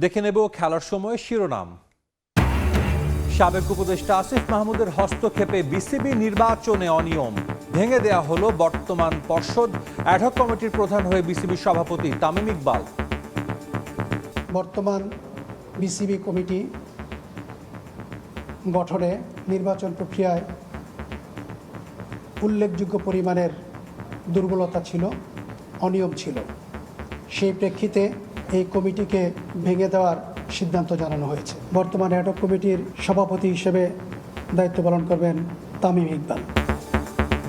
দেখে নেব খেলার সময় শিরোনাম। সাবেক উপদেষ্টা আসিফ মাহমুদের হস্তক্ষেপে বিসিবি নির্বাচনে অনিয়ম, ভেঙে দেয়া হলো বর্তমান পর্ষদ। অ্যাডহক কমিটির প্রধান হয়ে বিসিবি সভাপতি তামিম ইকবাল। বর্তমান বিসিবি কমিটি গঠনে নির্বাচন প্রক্রিয়ায় উল্লেখযোগ্য পরিমাণের দুর্বলতা ছিল, অনিয়ম ছিল। সেই প্রেক্ষিতে এই কমিটিকে ভেঙে দেওয়ার সিদ্ধান্ত জানানো হয়েছে। বর্তমান অ্যাডহক কমিটির সভাপতি হিসেবে দায়িত্ব পালন করবেন তামিম ইকবাল।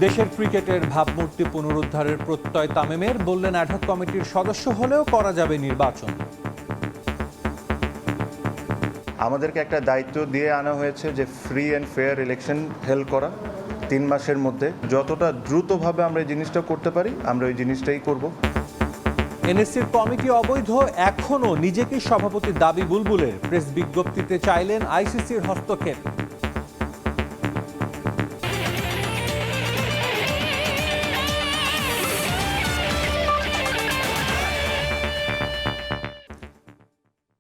দেশের ক্রিকেটের ভাবমূর্তি পুনরুদ্ধারের প্রত্যয় তামিমের, বললেন অ্যাডহক কমিটির সদস্য হলেও করা যাবে নির্বাচন। আমাদেরকে একটা দায়িত্ব দিয়ে আনা হয়েছে যে free and fair election held করা 3 মাসের মধ্যে। যতটা দ্রুতভাবে আমরা এই জিনিসটা করতে পারি আমরা ওই জিনিসটাই করব। এনএসসির কমিটি অবৈধ, এখনও নিজেকেই সভাপতির দাবি বুলবুলের। প্রেস বিজ্ঞপ্তিতে চাইলেন আইসিসির হস্তক্ষেপ।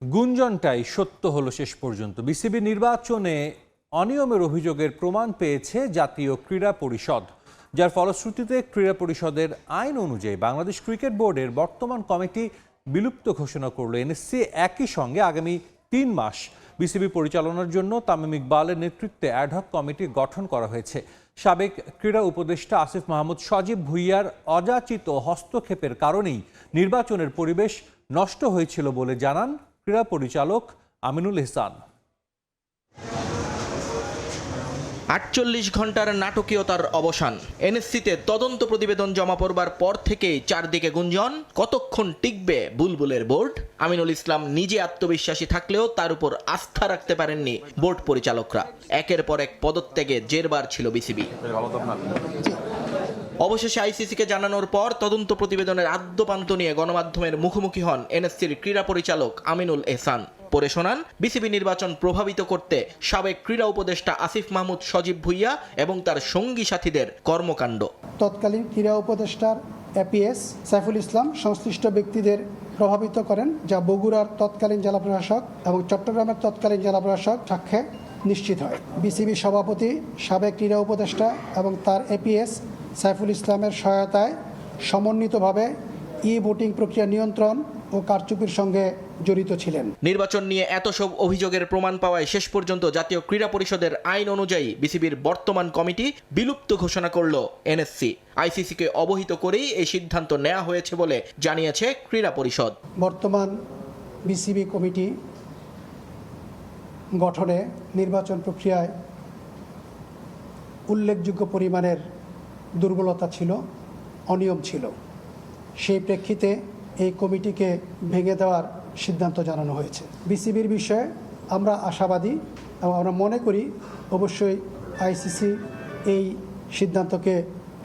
গুঞ্জনটাই সত্য হলো শেষ পর্যন্ত। বিসিবি নির্বাচনে অনিয়মের অভিযোগের প্রমাণ পেয়েছে জাতীয় ক্রীড়া পরিষদ, যার ফলশ্রুতিতে ক্রীড়া পরিষদের আইন অনুযায়ী বাংলাদেশ ক্রিকেট বোর্ডের বর্তমান কমিটি বিলুপ্ত ঘোষণা করল এনএসসি। একই সঙ্গে আগামী 3 মাস বিসিবি পরিচালনার জন্য তামিম ইকবালের নেতৃত্বে অ্যাডহক কমিটি গঠন করা হয়েছে। সাবেক ক্রীড়া উপদেষ্টা আসিফ মাহমুদ সজীব ভুইয়ার অযাচিত হস্তক্ষেপের কারণেই নির্বাচনের পরিবেশ নষ্ট হয়েছিল বলে জানান ক্রীড়া পরিচালক আমিনুল ইহসান। ৪৮ ঘন্টার নাটকীয়তার অবসান। এনএসসিতে তদন্ত প্রতিবেদন জমা পড়বার পর থেকেই চারদিকে গুঞ্জন, কতক্ষণ টিকবে বুলবুলের বোর্ড। আমিনুল ইসলাম নিজে আত্মবিশ্বাসী থাকলেও তার উপর আস্থা রাখতে পারেননি বোর্ড পরিচালকরা। একের পর এক পদত্যাগে জেরবার ছিল বিসিবি। অবশেষে আইসিসিকে জানানোর পর তদন্ত প্রতিবেদনের আদ্যপান্ত নিয়ে গণমাধ্যমের মুখোমুখি হন এনএসসির ক্রীড়া পরিচালক আমিনুল এহসান। পরে শোনান বিসিবি নির্বাচন প্রভাবিত করতে সাবেক ক্রীড়া উপদেষ্টা আসিফ মাহমুদ সজীব ভুইয়া এবং তার সঙ্গী সাথীদের কর্মকাণ্ড। তৎকালীন ক্রীড়া উপদেষ্টার এপিএস সাইফুল ইসলাম সংশ্লিষ্ট ব্যক্তিদের প্রভাবিত করেন, যা বগুড়ার তৎকালীন জেলা প্রশাসক এবং চট্টগ্রামের তৎকালীন জেলা প্রশাসক সাক্ষ্যে নিশ্চিত হয়। বিসিবি সভাপতি, সাবেক ক্রীড়া উপদেষ্টা এবং তার এপিএস সাইফুল ইসলামের সহায়তায় সমন্বিতভাবে ভোটিং প্রক্রিয়া নিয়ন্ত্রণ ও কারচুপির সঙ্গে জড়িত ছিলেন। নির্বাচন নিয়ে এত সব অভিযোগের প্রমাণ পাওয়ায় শেষ পর্যন্ত জাতীয় ক্রীড়া পরিষদের আইন অনুযায়ী বিসিবির বর্তমান কমিটি বিলুপ্ত ঘোষণা করল এনএসসি। আইসিসিকে অবহিত করেই এই সিদ্ধান্ত নেওয়া হয়েছে বলে জানিয়েছে ক্রীড়া পরিষদ। বর্তমান বিসিবি কমিটি গঠনে নির্বাচন প্রক্রিয়ায় উল্লেখযোগ্য পরিমাণের দুর্বলতা ছিল, অনিয়ম ছিল। সেই প্রেক্ষিতে এই কমিটিকে ভেঙে দেওয়ার সিদ্ধান্ত জানানো হয়েছে। বিসিবির বিষয়ে আমরা আশাবাদী এবং আমরা মনে করি অবশ্যই আইসিসি এই সিদ্ধান্তকে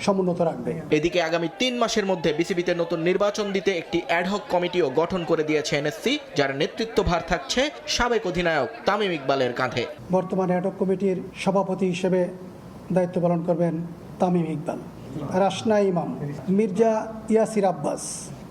সমুন্নত রাখবে। এদিকে আগামী 3 মাসের মধ্যে বিসিবিতে নতুন নির্বাচন দিতে একটি অ্যাডহক কমিটিও গঠন করে দিয়েছে এনএসসি, যার নেতৃত্বভার থাকছে সাবেক অধিনায়ক তামিম ইকবালের কাঁধে। বর্তমান অ্যাডহক কমিটির সভাপতি হিসেবে দায়িত্ব পালন করবেন তামিম ইকবাল। রাসনা ইমাম, মির্জা ইয়াসির আব্বাস,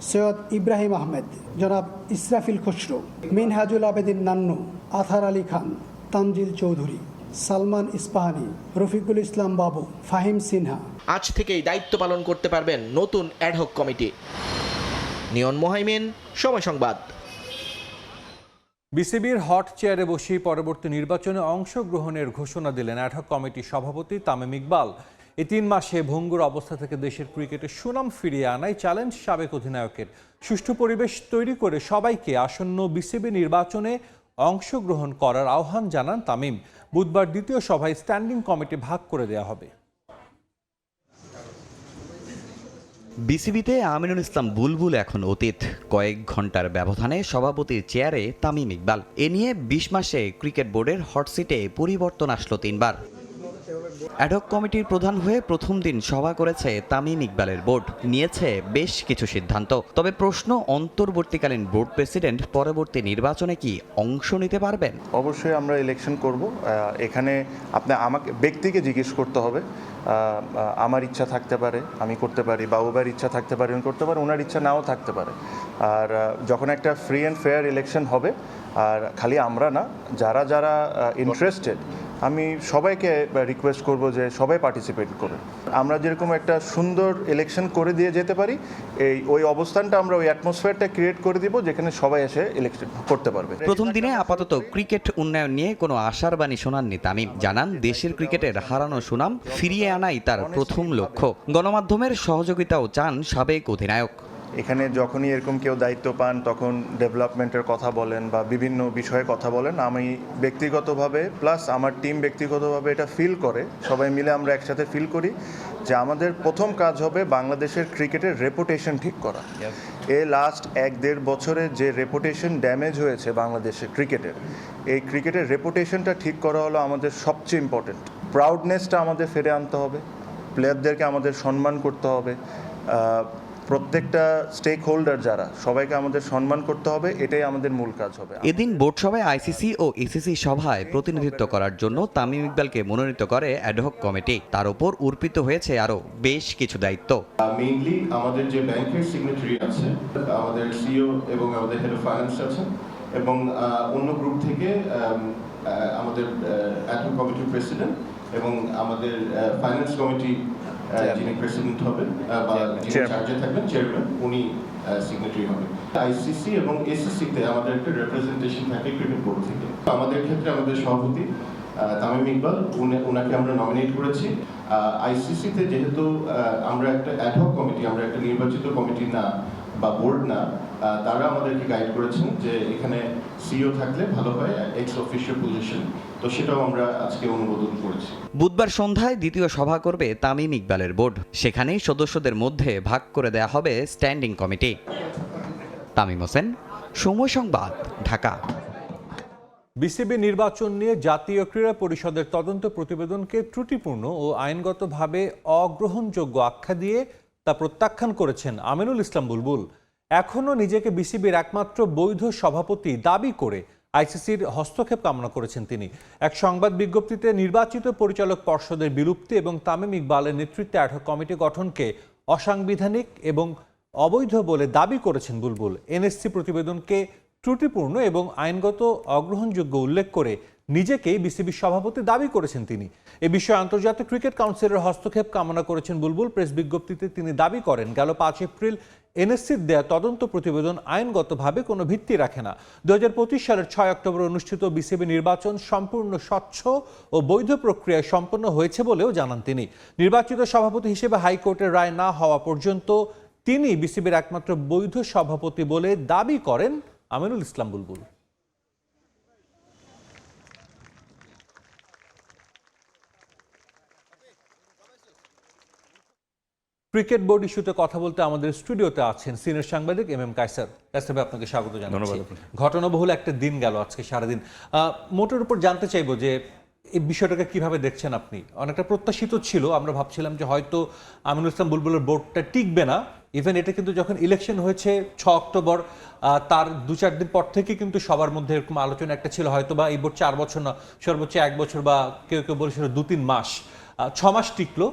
সৈয়দ ইব্রাহিম আহমেদ, জনাব ইসরাফিল খসরু, মিনহাজুল আবেদিন নান্নু, আথার আলী খান, তানজিল চৌধুরী, সালমান ইস্পাহানি, রফিকুল ইসলাম বাবু, ফাহিম সিনহা আজ থেকেই দায়িত্ব পালন করতে পারবেন নতুন অ্যাডহক কমিটি। নিয়ন মোহাইমিন, সময় সংবাদ। বিসিবির হট চেয়ারে বসেই পরবর্তী নির্বাচনে অংশগ্রহণের ঘোষণা দিলেন অ্যাডহক কমিটির সভাপতি তামিম ইকবাল। এই 3 মাসে ভঙ্গুর অবস্থা থেকে দেশের ক্রিকেটের সুনাম ফিরিয়ে আনাই চ্যালেঞ্জ সাবেক অধিনায়কের। সুষ্ঠু পরিবেশ তৈরি করে সবাইকে আসন্ন বিসিবি নির্বাচনে অংশগ্রহণ করার আহ্বান জানান তামিম। বুধবার দ্বিতীয় সভায় স্ট্যান্ডিং কমিটি ভাগ করে দেওয়া হবে। বিসিবিতে আমিনুল ইসলাম বুলবুল এখন অতীত। কয়েক ঘন্টার ব্যবধানে সভাপতির চেয়ারে তামিম ইকবাল। এ নিয়ে 20 মাসে ক্রিকেট বোর্ডের হটসিটে পরিবর্তন আসলো 3 বার। অ্যাডহক কমিটির প্রধান হয়ে প্রথম দিন সভা করেছে তামিম ইকবালের বোর্ড, নিয়েছে বেশ কিছু সিদ্ধান্ত। তবে প্রশ্ন, অন্তর্বর্তীকালীন বোর্ড প্রেসিডেন্ট পরবর্তী নির্বাচনে কি অংশ নিতে পারবেন? অবশ্যই আমরা ইলেকশন করব। এখানে আমাকে ব্যক্তিকে জিজ্ঞেস করতে হবে। আমার ইচ্ছা থাকতে পারে, আমি করতে পারি, বাবুবার ইচ্ছা থাকতে পারে, উনি করতে পারে, ওনার ইচ্ছা নাও থাকতে পারে। আর যখন একটা ফ্রি অ্যান্ড ফেয়ার ইলেকশন হবে আর খালি আমরা না, যারা যারা ইন্টারেস্টেড, আমি সবাইকে রিকোয়েস্ট করব যে সবাই পার্টিসিপেট করে আমরা যেরকম একটা সুন্দর ইলেকশন করে দিয়ে যেতে পারি, ওই অবস্থানটা আমরা ওই অ্যাটমসফিয়ারটা ক্রিয়েট করে দিব যেখানে সবাই এসে ইলেকশন করতে পারবে। প্রথম দিনে আপাতত ক্রিকেট উন্নয়ন নিয়ে কোনো আশার বাণী শোনাননি তামিম। জানান দেশের ক্রিকেটের হারানো সুনাম ফিরিয়ে আনাই তার প্রথম লক্ষ্য। গণমাধ্যমের সহযোগিতাও চান সাবেক অধিনায়ক। এখানে যখনই এরকম কেউ দায়িত্ব পান তখন ডেভেলপমেন্টের কথা বলেন বা বিভিন্ন বিষয়ে কথা বলেন, আমি ব্যক্তিগতভাবে প্লাস আমার টিম ব্যক্তিগতভাবে এটা ফিল করে, সবাই মিলে আমরা একসাথে ফিল করি যে আমাদের প্রথম কাজ হবে বাংলাদেশের ক্রিকেটের রেপুটেশন ঠিক করা। লাস্ট 1-1.5 বছরে যে রেপুটেশন ড্যামেজ হয়েছে বাংলাদেশের ক্রিকেটের, এই ক্রিকেটের রেপুটেশনটা ঠিক করা হলো আমাদের সবচেয়ে ইম্পর্টেন্ট। প্রাউডনেসটা আমাদের ফিরে আনতে হবে, প্লেয়ারদেরকে আমাদের সম্মান করতে হবে, প্রত্যেকটা স্টেক হোল্ডার যারা, সবাইকে আমাদের সম্মান করতে হবে, এটাই আমাদের মূল কাজ হবে। এদিন বোর্ড সভায় আইসিসি ও এসিসি সভায় প্রতিনিধিত্ব করার জন্য তামিম ইকবালকে মনোনীত করে অ্যাডহক কমিটি। তার উপর অর্পিত হয়েছে আরও বেশ কিছু দায়িত্ব। মেইনলি আমাদের যে ব্যাংকের সিগনেটারি আছে, আমাদের সিইও এবং আমাদের হেড অফ ফাইন্যান্স আছেন, এবং অন্য গ্রুপ থেকে আমাদের অ্যাডহক কমিটির প্রেসিডেন্ট এবং আমাদের ফাইন্যান্স কমিটি যিনি প্রেসিডেন্ট হবেন বা যিনি চার্জে থাকবেন চেয়ারম্যান, উনি সিগনেটারি হবেন। আইসিসি এবং এসিসিতে আমাদের একটা রিপ্রেজেন্টেশন থাকে ক্রিকেট বোর্ড থেকে। আমাদের ক্ষেত্রে আমাদের সভাপতি তামিম ইকবাল, ওনাকে আমরা নমিনেট করেছি। আইসিসিতে যেহেতু আমরা একটা অ্যাডহক কমিটি, আমরা একটা নির্বাচিত কমিটি না বা বোর্ড না, তারা আমাদেরকে গাইড করেছেন যে এখানে সিইও থাকলে ভালো হয়, এক্স অফিশিয়াল পজিশন, তো সেটাও আমরা আজকে অনুমোদন করেছি। বুধবার সন্ধ্যায় দ্বিতীয় সভা করবে তামিম ইকবালের বোর্ড। সেখানেই সদস্যদের মধ্যে ভাগ করে দেয়া হবে স্ট্যান্ডিং কমিটি। তামিম হোসেন, সময় সংবাদ, ঢাকা। বিসিবি নির্বাচন নিয়ে জাতীয় ক্রীড়া পরিষদের তদন্ত প্রতিবেদনকে ত্রুটিপূর্ণ ও আইনগতভাবে অগ্রহণযোগ্য আখ্যা দিয়ে তা প্রত্যাখ্যান করেছেন আমিনুল ইসলাম বুলবুল। এখনও নিজেকে বিসিবির একমাত্র বৈধ সভাপতি দাবি করে আইসিসির হস্তক্ষেপ কামনা করেছেন তিনি। এক সংবাদ বিজ্ঞপ্তিতে নির্বাচিত পরিচালক পর্ষদের বিলুপ্তি এবং তামিম ইকবালের নেতৃত্বে অ্যাডহক কমিটি গঠনকে অসাংবিধানিক এবং অবৈধ বলে দাবি করেছেন বুলবুল। এনএসসি প্রতিবেদনকে ত্রুটিপূর্ণ এবং আইনগত অগ্রহণযোগ্য উল্লেখ করে নিজেকেই বিসিবির সভাপতি দাবি করেছেন তিনি। এ বিষয়ে আন্তর্জাতিক ক্রিকেট কাউন্সিলের হস্তক্ষেপ কামনা করেছেন বুলবুল। প্রেস বিজ্ঞপ্তিতে তিনি দাবি করেন, গেল 5 এপ্রিল এনএসসির দেয়া তদন্ত প্রতিবেদন আইনগতভাবে কোনো ভিত্তি রাখে না। 2025 সালের 6 অক্টোবর অনুষ্ঠিত বিসিবি নির্বাচন সম্পূর্ণ স্বচ্ছ ও বৈধ প্রক্রিয়ায় সম্পন্ন হয়েছে বলেও জানান তিনি। নির্বাচিত সভাপতি হিসেবে হাইকোর্টের রায় না হওয়া পর্যন্ত তিনি বিসিবির একমাত্র বৈধ সভাপতি বলে দাবি করেন আমিনুল ইসলাম বুলবুল। ক্রিকেট বোর্ড ইস্যুতে কথা বলতে আমাদের স্টুডিওতে আছেন সিনিয়র সাংবাদিক এম কায়সার। কায়সার ভাই, আপনাকে স্বাগত জানাচ্ছি। ঘটনাবহুল একটা দিন গেল আজকে সারাদিন। মোটের উপর জানতে চাইবো যে এই বিষয়টাকে কিভাবে দেখছেন আপনি? অনেকটা প্রত্যাশিত ছিল, আমরা ভাবছিলাম যে হয়তো আমিনুল ইসলাম বুলবুলের বোর্ডটা টিকবে না। ইভেন এটা কিন্তু যখন ইলেকশন হয়েছে 6 অক্টোবর, তার 2-4 দিন পর থেকে কিন্তু সবার মধ্যে এরকম আলোচনা একটা ছিল হয়তো বা এই বোর্ড 4 বছর না, সর্বোচ্চ 1 বছর বা কেউ কেউ বলেছিল 2-3 মাস, 6 মাস টিকলো।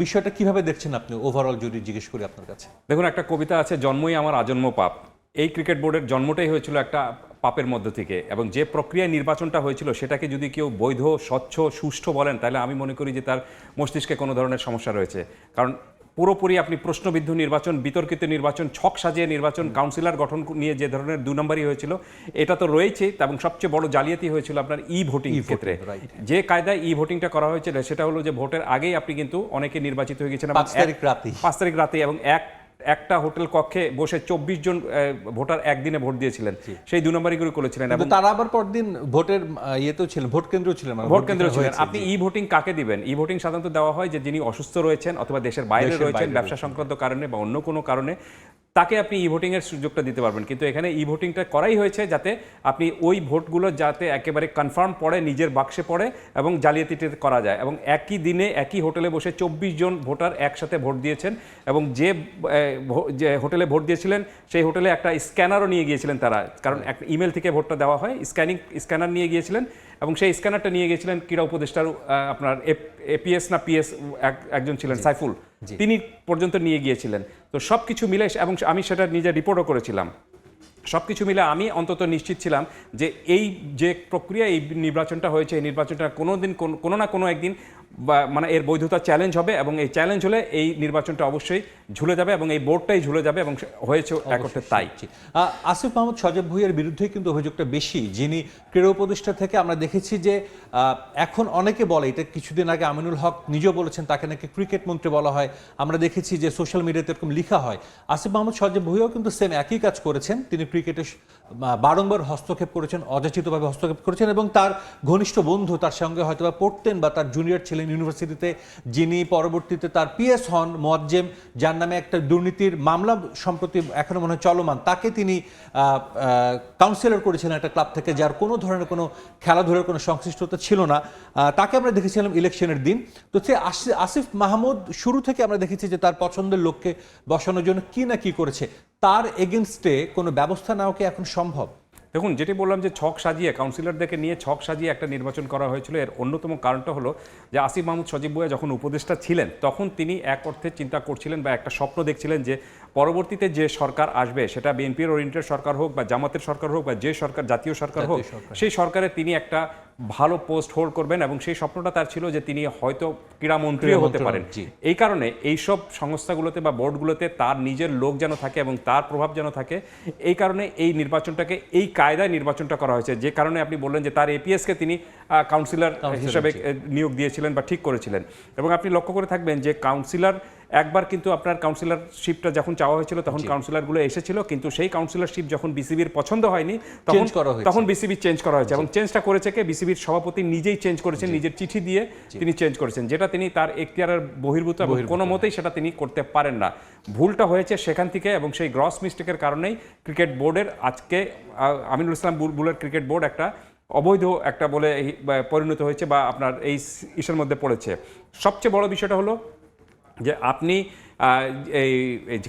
বিষয়টা কিভাবে দেখছেন আপনি ওভারঅল যদি জিজ্ঞেস করি আপনার কাছে? দেখুন, একটা কবিতা আছে, জন্মই আমার আজন্ম পাপ। এই ক্রিকেট বোর্ডের জন্মটাই হয়েছিল একটা পাপের মধ্য থেকে, এবং যে প্রক্রিয়ায় নির্বাচনটা হয়েছিল সেটাকে যদি কেউ বৈধ, স্বচ্ছ, সুষ্ঠু বলেন, তাহলে আমি মনে করি যে তার মস্তিষ্কে কোনো ধরনের সমস্যা রয়েছে। কারণ পুরোপুরি আপনি প্রশ্নবিদ্ধ নির্বাচন, বিতর্কিত নির্বাচন, ছক সাজিয়ে নির্বাচন, কাউন্সিলর গঠন নিয়ে যে ধরনের 2 নম্বরই হয়েছিল, এটা তো রয়েছে। এবং সবচেয়ে বড় জালিয়াতি হয়েছিল আপনার ভোটিং ক্ষেত্রে। যে কায়দায় ভোটিংটা করা হয়েছিল সেটা হলো যে ভোটের আগেই আপনি কিন্তু অনেকে নির্বাচিত হয়ে গেছেন 5 তারিখ রাতে, এবং একটা হোটেল কক্ষে বসে 24 জন ভোটার একদিনে ভোট দিয়েছিলেন। সেই 2 নম্বরই করে করেছিলেন, এবং তারা আবার পরদিন ভোটের ইয়েতেও ছিলেন, ভোট কেন্দ্র ছিলেন। আপনি ভোটিং কাকে দিবেন? ভোটিং সাধারণত দেওয়া হয় যে যিনি অসুস্থ রয়েছেন অথবা দেশের বাইরে রয়েছেন ব্যবসা সংক্রান্ত কারণে বা অন্য কোনো কারণে, তাকে আপনি ভোটিং এর সুযোগটা দিতে পারবেন। কিন্তু এখানে ভোটিংটা করাই হয়েছে যাতে আপনি ওই ভোটগুলো যাতে একেবারে কনফার্ম পড়ে, নিজের বাক্সে পড়ে এবং জালিয়াতিটা করা যায়। এবং একই দিনে একই হোটেলে বসে 24 জন ভোটার একসাথে ভোট দিয়েছেন, এবং যে হোটেলে ভোট দিয়েছিলেন সেই হোটেলে একটা স্ক্যানারও নিয়ে গিয়েছিলেন তারা, কারণ একটা ইমেল থেকে ভোটটা দেওয়া হয়, স্ক্যানার নিয়ে গিয়েছিলেন, এবং সেই স্ক্যানারটা নিয়ে গিয়েছিলেন ক্রীড়া উপদেষ্টার আপনার এপিএস না পিএস একজন ছিলেন সাইফুল, তিনি পর্যন্ত নিয়ে গিয়েছিলেন। তো সব কিছু মিলে, এবং আমি সেটা নিজে রিপোর্টও করেছিলাম। সব কিছু মিলে আমি অন্তত নিশ্চিত ছিলাম যে এই যে প্রক্রিয়া, এই নির্বাচনটা হয়েছে, এই নির্বাচনটা কোনো না কোনো একদিন মানে এর বৈধতা চ্যালেঞ্জ হবে, এবং এই চ্যালেঞ্জ হলে এই নির্বাচনটা অবশ্যই ঝুলে যাবে এবং এই বোর্ডটাই ঝুলে যাবে, এবং হয়েছে এক অর্থে তাই। আসিফ মাহমুদ সজীব ভুঁইয়ার বিরুদ্ধে কিন্তু অভিযোগটা বেশি, যিনি ক্রীড়া উপদেষ্টা থেকে আমরা দেখেছি যে এখন অনেকে বলে, এটা কিছুদিন আগে আমিনুল হক নিজেও বলেছেন তাকে নাকি ক্রিকেট মন্ত্রী বলা হয়, আমরা দেখেছি যে সোশ্যাল মিডিয়াতে এরকম লেখা হয়। আসিফ মাহমুদ সজীব ভুঁইয়াও কিন্তু সেম একই কাজ করেছেন, তিনি ক্রিকেটে বারংবার হস্তক্ষেপ করেছেন, অযাচিতভাবে হস্তক্ষেপ করেছেন, এবং তার ঘনিষ্ঠ বন্ধু তার সঙ্গে হয়তো বা পড়তেন বা তার জুনিয়র ছিলেন ইউনিভার্সিটিতে, যিনি পরবর্তীতে তার পিএস হন মোয়াজ্জেম, যার নামে একটা দুর্নীতির মামলা সম্প্রতি এখনো মনে হয় চলমান, তাকে তিনি কাউন্সিলর করেছিলেন একটা ক্লাব থেকে, যার কোনো ধরনের কোনো খেলাধুলার কোনো সংশ্লিষ্টতা ছিল না। তাকে আমরা দেখেছিলাম ইলেকশনের দিন। তো সে আসিফ মাহমুদ শুরু থেকে আমরা দেখেছি যে তার পছন্দের লোককে বসানোর জন্য কি না কি করেছে, তার এগেনস্টে কোনো ব্যবস্থা নেওয়া কি এখন সম্ভব? দেখুন, যেটি বললাম যে ছক সাজিয়ে কাউন্সিলরদেরকে নিয়ে ছক সাজিয়ে একটা নির্বাচন করা হয়েছিল, এর অন্যতম কারণটা হলো যে আসিফ মাহমুদ সজীব ভুঁইয়া যখন উপদেষ্টা ছিলেন তখন তিনি এক অর্থে চিন্তা করছিলেন বা একটা স্বপ্ন দেখছিলেন যে পরবর্তীতে যে সরকার আসবে, সেটা বিএনপির ওরিয়েন্টেড সরকার হোক বা জামাতের সরকার হোক বা যে সরকার জাতীয় সরকার হোক, সেই সরকারে তিনি একটা ভালো পোস্ট হোল্ড করবেন, এবং সেই স্বপ্নটা তার ছিল যে তিনি হয়তো ক্রীড়ামন্ত্রীও হতে পারেন। এই কারণে এইসব সংস্থাগুলোতে বা বোর্ডগুলোতে তার নিজের লোক যেন থাকে এবং তার প্রভাব যেন থাকে, এই কারণে এই নির্বাচনটাকে এই কায়দায় নির্বাচনটা করা হয়েছে। যে কারণে আপনি বললেন যে তার এপিএসকে তিনি কাউন্সিলর হিসেবে নিয়োগ দিয়েছিলেন বা ঠিক করেছিলেন, এবং আপনি লক্ষ্য করে থাকবেন যে কাউন্সিলর একবার কিন্তু আপনার কাউন্সিলরশিপটা যখন চাওয়া হয়েছিল তখন কাউন্সিলরগুলো এসেছিল, কিন্তু সেই কাউন্সিলরশিপ যখন বিসিবির পছন্দ হয়নি তখন বিসিবি চেঞ্জ করা হয়েছে, এবং চেঞ্জটা করেছে কে? বিসিবির সভাপতি নিজেই চেঞ্জ করেছেন, নিজের চিঠি দিয়ে তিনি চেঞ্জ করেছেন, যেটা তিনি তার এখতিয়ারের বহির্ভূত এবং কোনো মতেই সেটা তিনি করতে পারেন না। ভুলটা হয়েছে সেখান থেকে, এবং সেই গ্রস মিস্টেকের কারণেই ক্রিকেট বোর্ডের আজকে আমিনুল ইসলাম বুলবুলের ক্রিকেট বোর্ড একটা অবৈধ একটা বলে পরিণত হয়েছে বা আপনার এই ইস্যুর মধ্যে পড়েছে। সবচেয়ে বড় বিষয়টা হলো যে আপনি এই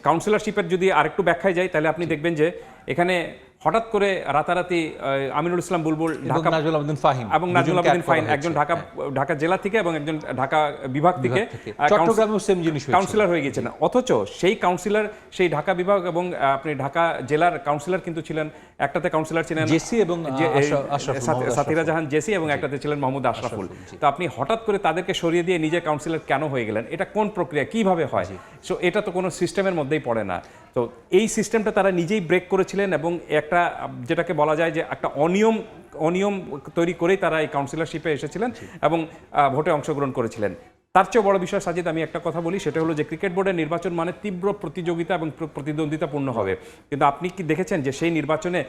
কাউন্সিলরশিপের যদি আরেকটু ব্যাখ্যায় যাই, তাহলে আপনি দেখবেন যে এখানে হঠাৎ করে রাতারাতি আমিনুল ইসলাম বুলবুল ঢাকা এবং নাজমুল আবেদিন ফাহিম একজন ঢাকা জেলা থেকে এবং একজন ঢাকা বিভাগ থেকে কাউন্সিলর হয়ে গিয়েছেন, অথচ সেই কাউন্সিলর সেই ঢাকা বিভাগ এবং আপনি ঢাকা জেলার কাউন্সিলর কিন্তু ছিলেন, একটাতে কাউন্সিলর ছিলেন জেসি এবং সাথিরা জাহান জেসি, এবং একটাতে ছিলেন মোহাম্মদ আশরাফুল। তো আপনি হঠাৎ করে তাদেরকে সরিয়ে দিয়ে নিজে কাউন্সিলর কেন হয়ে গেলেন? এটা কোন প্রক্রিয়া, কিভাবে হয়? সো এটা তো কোনো সিস্টেমের মধ্যেই পড়ে না। তো এই সিস্টেমটা তারা নিজেই ব্রেক করেছিলেন, এবং একটা যেটাকে বলা যায় যে একটা অনিয়ম তৈরি করেই তারা এই কাউন্সিলরশিপে এসেছিলেন এবং ভোটে অংশগ্রহণ করেছিলেন। তার চেয়ে বড় বিষয় সাজিদ, আমি একটা কথা বলি, সেটা হলো যে ক্রিকেট বোর্ডের নির্বাচন মানে তীব্র প্রতিযোগিতা এবং প্রতিদ্বন্দ্বিতাপূর্ণ হবে, কিন্তু আপনি কি দেখেছেন যে সেই নির্বাচনে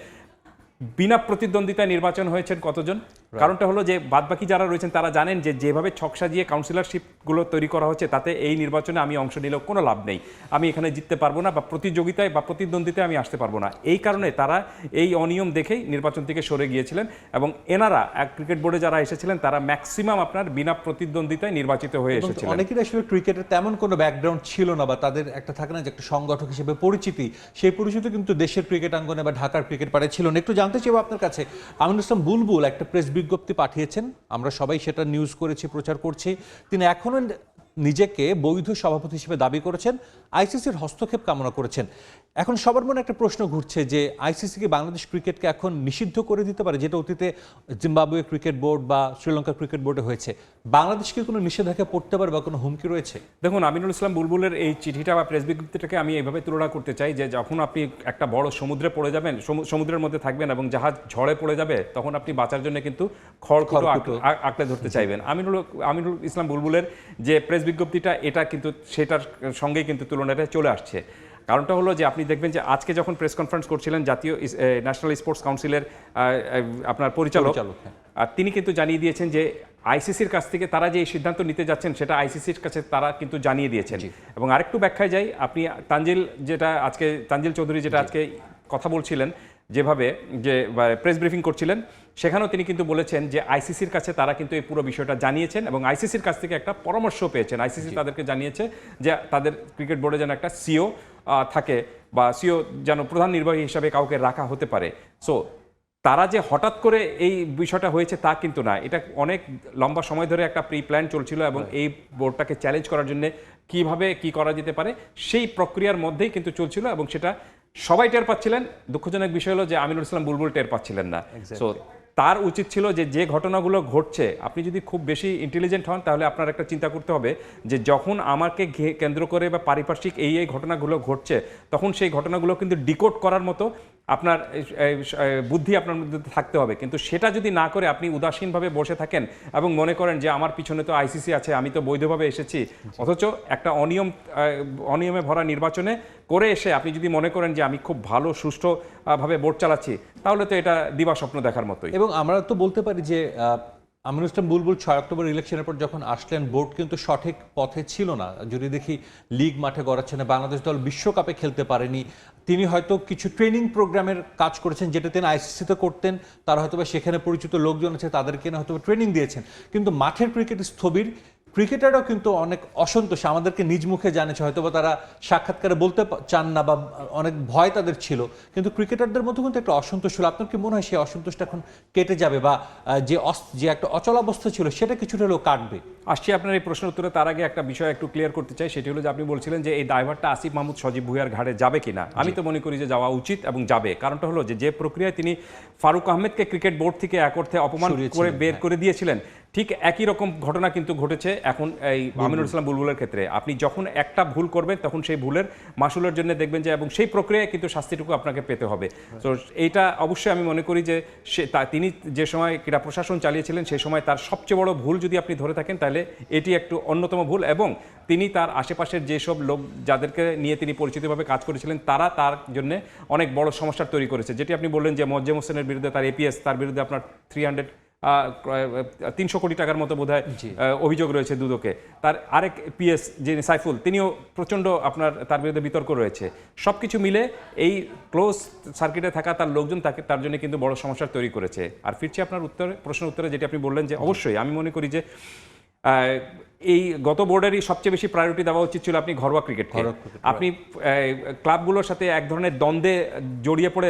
বিনা প্রতিদ্বন্দ্বিতায় নির্বাচন হয়েছেন কতজন? কারণটা হলো যে বাদবাকি যারা রয়েছেন তারা জানেন যে যেভাবে ছক সাজিয়ে কাউন্সিলরশিপগুলো তৈরি করা হচ্ছে তাতে এই নির্বাচনে আমি অংশ নিলেও কোনো লাভ নেই, আমি এখানে জিততে পারবো না বা প্রতিযোগিতায় বা প্রতিদ্বন্দ্বিতায় আমি আসতে পারবো না। এই কারণে তারা এই অনিয়ম দেখেই নির্বাচন থেকে সরে গিয়েছিলেন, এবং এনারা ক্রিকেট বোর্ডে যারা এসেছিলেন তারা ম্যাক্সিমাম আপনার বিনা প্রতিদ্বন্দ্বিতায় নির্বাচিত হয়ে এসেছিলেন। অনেকেই আসলে ক্রিকেটের তেমন কোনো ব্যাকগ্রাউন্ড ছিল না, বা তাদের একটা থাকে না যে একটা সংগঠক হিসেবে পরিচিতি, সেই পরিচিতি কিন্তু দেশের ক্রিকেট আঙ্গনে বা ঢাকার ক্রিকেট পাড়ায় ছিল না। একটু জানতে চাইবো আপনার কাছে, আমিনুল ইসলাম বুলবুল একটা প্রেস বিজ্ঞপ্তি পাঠিয়েছেন, আমরা সবাই সেটা নিউজ করেছি, প্রচার করছি, তিনি এখনো নিজেকে বৈধ সভাপতি হিসেবে দাবি করেছেন, আইসিসির হস্তক্ষেপ কামনা করেছেন। এখন সবার মনে একটা প্রশ্ন ঘুরছে যে আইসিসি কি বাংলাদেশ ক্রিকেটকে এখন নিষিদ্ধ করে দিতে পারে, যেটা অতীতে জিম্বাবুয়ে ক্রিকেট বোর্ড বা শ্রীলঙ্কা ক্রিকেট বোর্ডে হয়েছে? বাংলাদেশ কি কোনো নিষেধাজ্ঞা পড়তে পারে বা কোনো হুমকি রয়েছে? দেখুন, আমিনুল ইসলাম বুলবুলের এই চিঠিটা বা প্রেস বিজ্ঞপ্তিটাকে আমি এইভাবে তুলনা করতে চাই যে যখন আপনি একটা বড় সমুদ্রে পড়ে যাবেন, সমুদ্রের মধ্যে থাকবেন এবং জাহাজ ঝড়ে পড়ে যাবে, তখন আপনি বাঁচার জন্য কিন্তু খড়কুটো আঁকড়ে ধরতে চাইবেন। আমিনুল ইসলাম বুলবুলের যে প্রেস বিজ্ঞপ্তিটা, এটা কিন্তু সেটার সঙ্গেই কিন্তু তুলনাটা চলে আসছে। কারণটা হলো যে আপনি দেখবেন যে আজকে যখন প্রেস কনফারেন্স করছিলেন জাতীয় ন্যাশনাল স্পোর্টস কাউন্সিলের আপনার পরিচালক, তিনি কিন্তু জানিয়ে দিয়েছেন যে আইসিসির কাছ থেকে তারা যে এই সিদ্ধান্ত নিতে যাচ্ছেন সেটা আইসিসির কাছে তারা কিন্তু জানিয়ে দিয়েছেন। এবং আরেকটু ব্যাখ্যায় যাই, আপনি তানজিল চৌধুরী যেটা আজকে কথা বলছিলেন, যেভাবে যে প্রেস ব্রিফিং করছিলেন, সেখানেও তিনি কিন্তু বলেছেন যে আইসিসির কাছে তারা কিন্তু এই পুরো বিষয়টা জানিয়েছেন এবং আইসিসির কাছ থেকে একটা পরামর্শ পেয়েছেন। আইসিসি তাদেরকে জানিয়েছে যে তাদের ক্রিকেট বোর্ডে যেন একটা সিও থাকে বা সিও যেন প্রধান নির্বাহী হিসাবে কাউকে রাখা হতে পারে। সো তারা যে হঠাৎ করে এই বিষয়টা হয়েছে তা কিন্তু না, এটা অনেক লম্বা সময় ধরে একটা প্রি প্ল্যান চলছিল এবং এই বোর্ডটাকে চ্যালেঞ্জ করার জন্য কিভাবে কি করা যেতে পারে সেই প্রক্রিয়ার মধ্যেই কিন্তু চলছিল, এবং সেটা সবাই টের পাচ্ছিলেন, দুঃখজনক বিষয় হলো যে আমিনুল ইসলাম বুলবুল টের পাচ্ছিলেন না। সো তার উচিত ছিল যে ঘটনাগুলো ঘটছে, আপনি যদি খুব বেশি ইন্টেলিজেন্ট হন তাহলে আপনার একটা চিন্তা করতে হবে যে যখন আমাকে কেন্দ্র করে বা পারিপার্শ্বিক এই ঘটনাগুলো ঘটছে, তখন সেই ঘটনাগুলো কিন্তু ডিকোড করার মতো আপনার বুদ্ধি আপনার মধ্যে থাকতে হবে। কিন্তু সেটা যদি না করে আপনি উদাসীনভাবে বসে থাকেন এবং মনে করেন যে আমার পিছনে তো আইসিসি আছে, আমি তো বৈধভাবে এসেছি, অথচ একটা অনিয়মে ভরা নির্বাচনে করে এসে আপনি যদি মনে করেন যে আমি খুব ভালো সুষ্ঠুভাবে ভোট চালাচ্ছি, তাহলে তো এটা দিবাস্বপ্ন দেখার মতোই। এবং আমরা তো বলতে পারি যে আমিনুল ইসলাম বুলবুল 6 অক্টোবর ইলেকশনের পর যখন আসলেন, বোর্ড কিন্তু সঠিক পথে ছিল না। যদি দেখি লিগ মাঠে গড়াচ্ছে না, বাংলাদেশ দল বিশ্বকাপে খেলতে পারেনি। তিনি হয়তো কিছু ট্রেনিং প্রোগ্রামের কাজ করেছেন, যেটা তিনি আইসিসিতে করতেন, তারা হয়তো সেখানে পরিচিত লোকজন আছে, তাদেরকে হয়তো ট্রেনিং দিয়েছেন। কিন্তু মাঠের ক্রিকেট স্থবির, ক্রিকেটাররাও কিন্তু অনেক অসন্তোষ, আমাদেরকে নিজ মুখে জানিয়েছে, হয়তো বা তারা সাক্ষাৎকারে বলতে চান না বা অনেক ভয় তাদের ছিল, কিন্তু ক্রিকেটারদের মধ্যে কিন্তু একটা অসন্তোষ ছিল। আপনার কি মনে হয় সেই অসন্তোষটা এখন কেটে যাবে, বা যে একটা অচলাবস্থা ছিল সেটা কিছুটা হলেও কাটবে? আসছি আপনার এই প্রশ্নের উত্তরে, তার আগে একটা বিষয় একটু ক্লিয়ার করতে চাই। সেটি হলো যে আপনি বলছিলেন যে এই দায়ভারটা আসিফ মাহমুদ সজীব ভুঁইয়ার ঘাড়ে যাবে কিনা। আমি তো মনে করি যে যাওয়া উচিত এবং যাবে। কারণটা হলো যে প্রক্রিয়ায় তিনি ফারুক আহমেদকে ক্রিকেট বোর্ড থেকে এক অর্থে অপমান করে বের করে দিয়েছিলেন, ঠিক একই রকম ঘটনা কিন্তু ঘটেছে এখন এই আমিনুল ইসলাম বুলবুলের ক্ষেত্রে। আপনি যখন একটা ভুল করবেন তখন সেই ভুলের মাসুলের জন্য দেখবেন যে, এবং সেই প্রক্রিয়ায় কিন্তু শাস্তিটুকু আপনাকে পেতে হবে। তো এইটা অবশ্যই আমি মনে করি যে তিনি যে সময় ক্রীড়া প্রশাসন চালিয়েছিলেন সেই সময় তার সবচেয়ে বড় ভুল যদি আপনি ধরে থাকেন, তাহলে এটি একটু অন্যতম ভুল। এবং তিনি তার আশেপাশের যেসব লোক যাদেরকে নিয়ে তিনি পরিচিতভাবে কাজ করেছিলেন, তারা তার জন্য অনেক বড় সমস্যার তৈরি করেছে। যেটি আপনি বললেন যে মোয়াজ্জেম হোসেনের বিরুদ্ধে তার এপিএস, তার বিরুদ্ধে আপনার 300 কোটি টাকার মতো বোধহয় অভিযোগ রয়েছে দুদকে। তার আরেক পিএস যিনি সাইফুল, তিনিও প্রচণ্ড তার বিরুদ্ধে বিতর্ক রয়েছে। সব কিছু মিলে এই ক্লোজ সার্কিটে থাকা তার লোকজন তার জন্য কিন্তু বড় সমস্যা তৈরি করেছে। আর ফিরছি আপনার প্রশ্নের উত্তরে, যেটি আপনি বললেন যে অবশ্যই আমি মনে করি যে এই গত বোর্ডেরই সবচেয়ে বেশি প্রায়োরিটি দেওয়া উচিত ছিল আপনি ঘরোয়া ক্রিকেটকে। আপনি ক্লাবগুলোর সাথে এক ধরনের দ্বন্দ্বে জড়িয়ে পড়ে,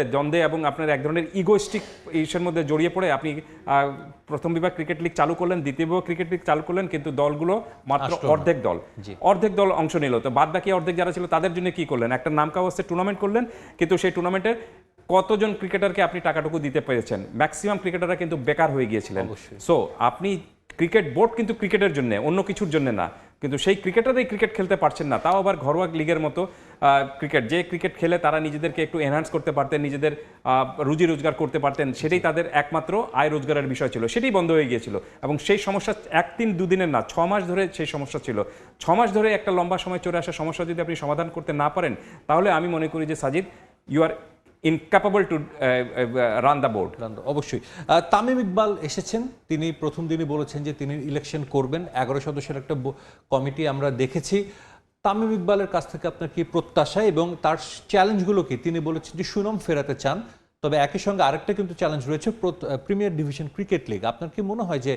এবং আপনার এক ধরনের ইগোস্টিক ইস্যুর মধ্যে জড়িয়ে পড়ে আপনি প্রথম বিভাগ ক্রিকেট লিগ চালু করলেন, দ্বিতীয় বিভাগ ক্রিকেট লিগ চালু করলেন, কিন্তু দলগুলো মাত্র অর্ধেক দল অংশ নিল। তো বাদ বাকি অর্ধেক যারা ছিল তাদের জন্য কি করলেন? একটা নাম কাগজে টুর্নামেন্ট করলেন, কিন্তু সেই টুর্নামেন্টের কতজন ক্রিকেটারকে আপনি টাকাটুকু দিতে পেরেছেন? ম্যাক্সিমাম ক্রিকেটাররা কিন্তু বেকার হয়ে গিয়েছিলেন। সো আপনি ক্রিকেট বোর্ড কিন্তু ক্রিকেটের জন্য, অন্য কিছুর জন্য না, কিন্তু সেই ক্রিকেটারই ক্রিকেট খেলতে পারছেন না, তাও আবার ঘরোয়া লিগের মতো ক্রিকেট। যে ক্রিকেট খেলে তারা নিজেদেরকে একটু এনহান্স করতে পারতেন, নিজেদের রুজি রোজগার করতে পারতেন, সেটাই তাদের একমাত্র আয় রোজগারের বিষয় ছিল, সেটাই বন্ধ হয়ে গিয়েছিল। এবং সেই সমস্যা 1 দিন 2 দিনের না, 6 মাস ধরে সেই সমস্যা ছিল। 6 মাস ধরে একটা লম্বা সময় চলে আসা সমস্যা যদি আপনি সমাধান করতে না পারেন, তাহলে আমি মনে করি যে Sajid, you are incapable to run the board. অবশ্যই। তামিম ইকবাল এসেছেন, তিনি প্রথম দিনই বলেছেন যে তিনি ইলেকশন করবেন। 11 সদস্যের একটা কমিটি আমরা দেখেছি। তামিম ইকবালের কাছ থেকে আপনার কি প্রত্যাশা এবং তার চ্যালেঞ্জগুলো কি? তিনি বলেছেন যে সুনাম ফেরাতে চান, তবে একই সঙ্গে আরেকটা কিন্তু চ্যালেঞ্জ রয়েছে, প্রিমিয়ার ডিভিশন ক্রিকেট লিগ। আপনার কি মনে হয় যে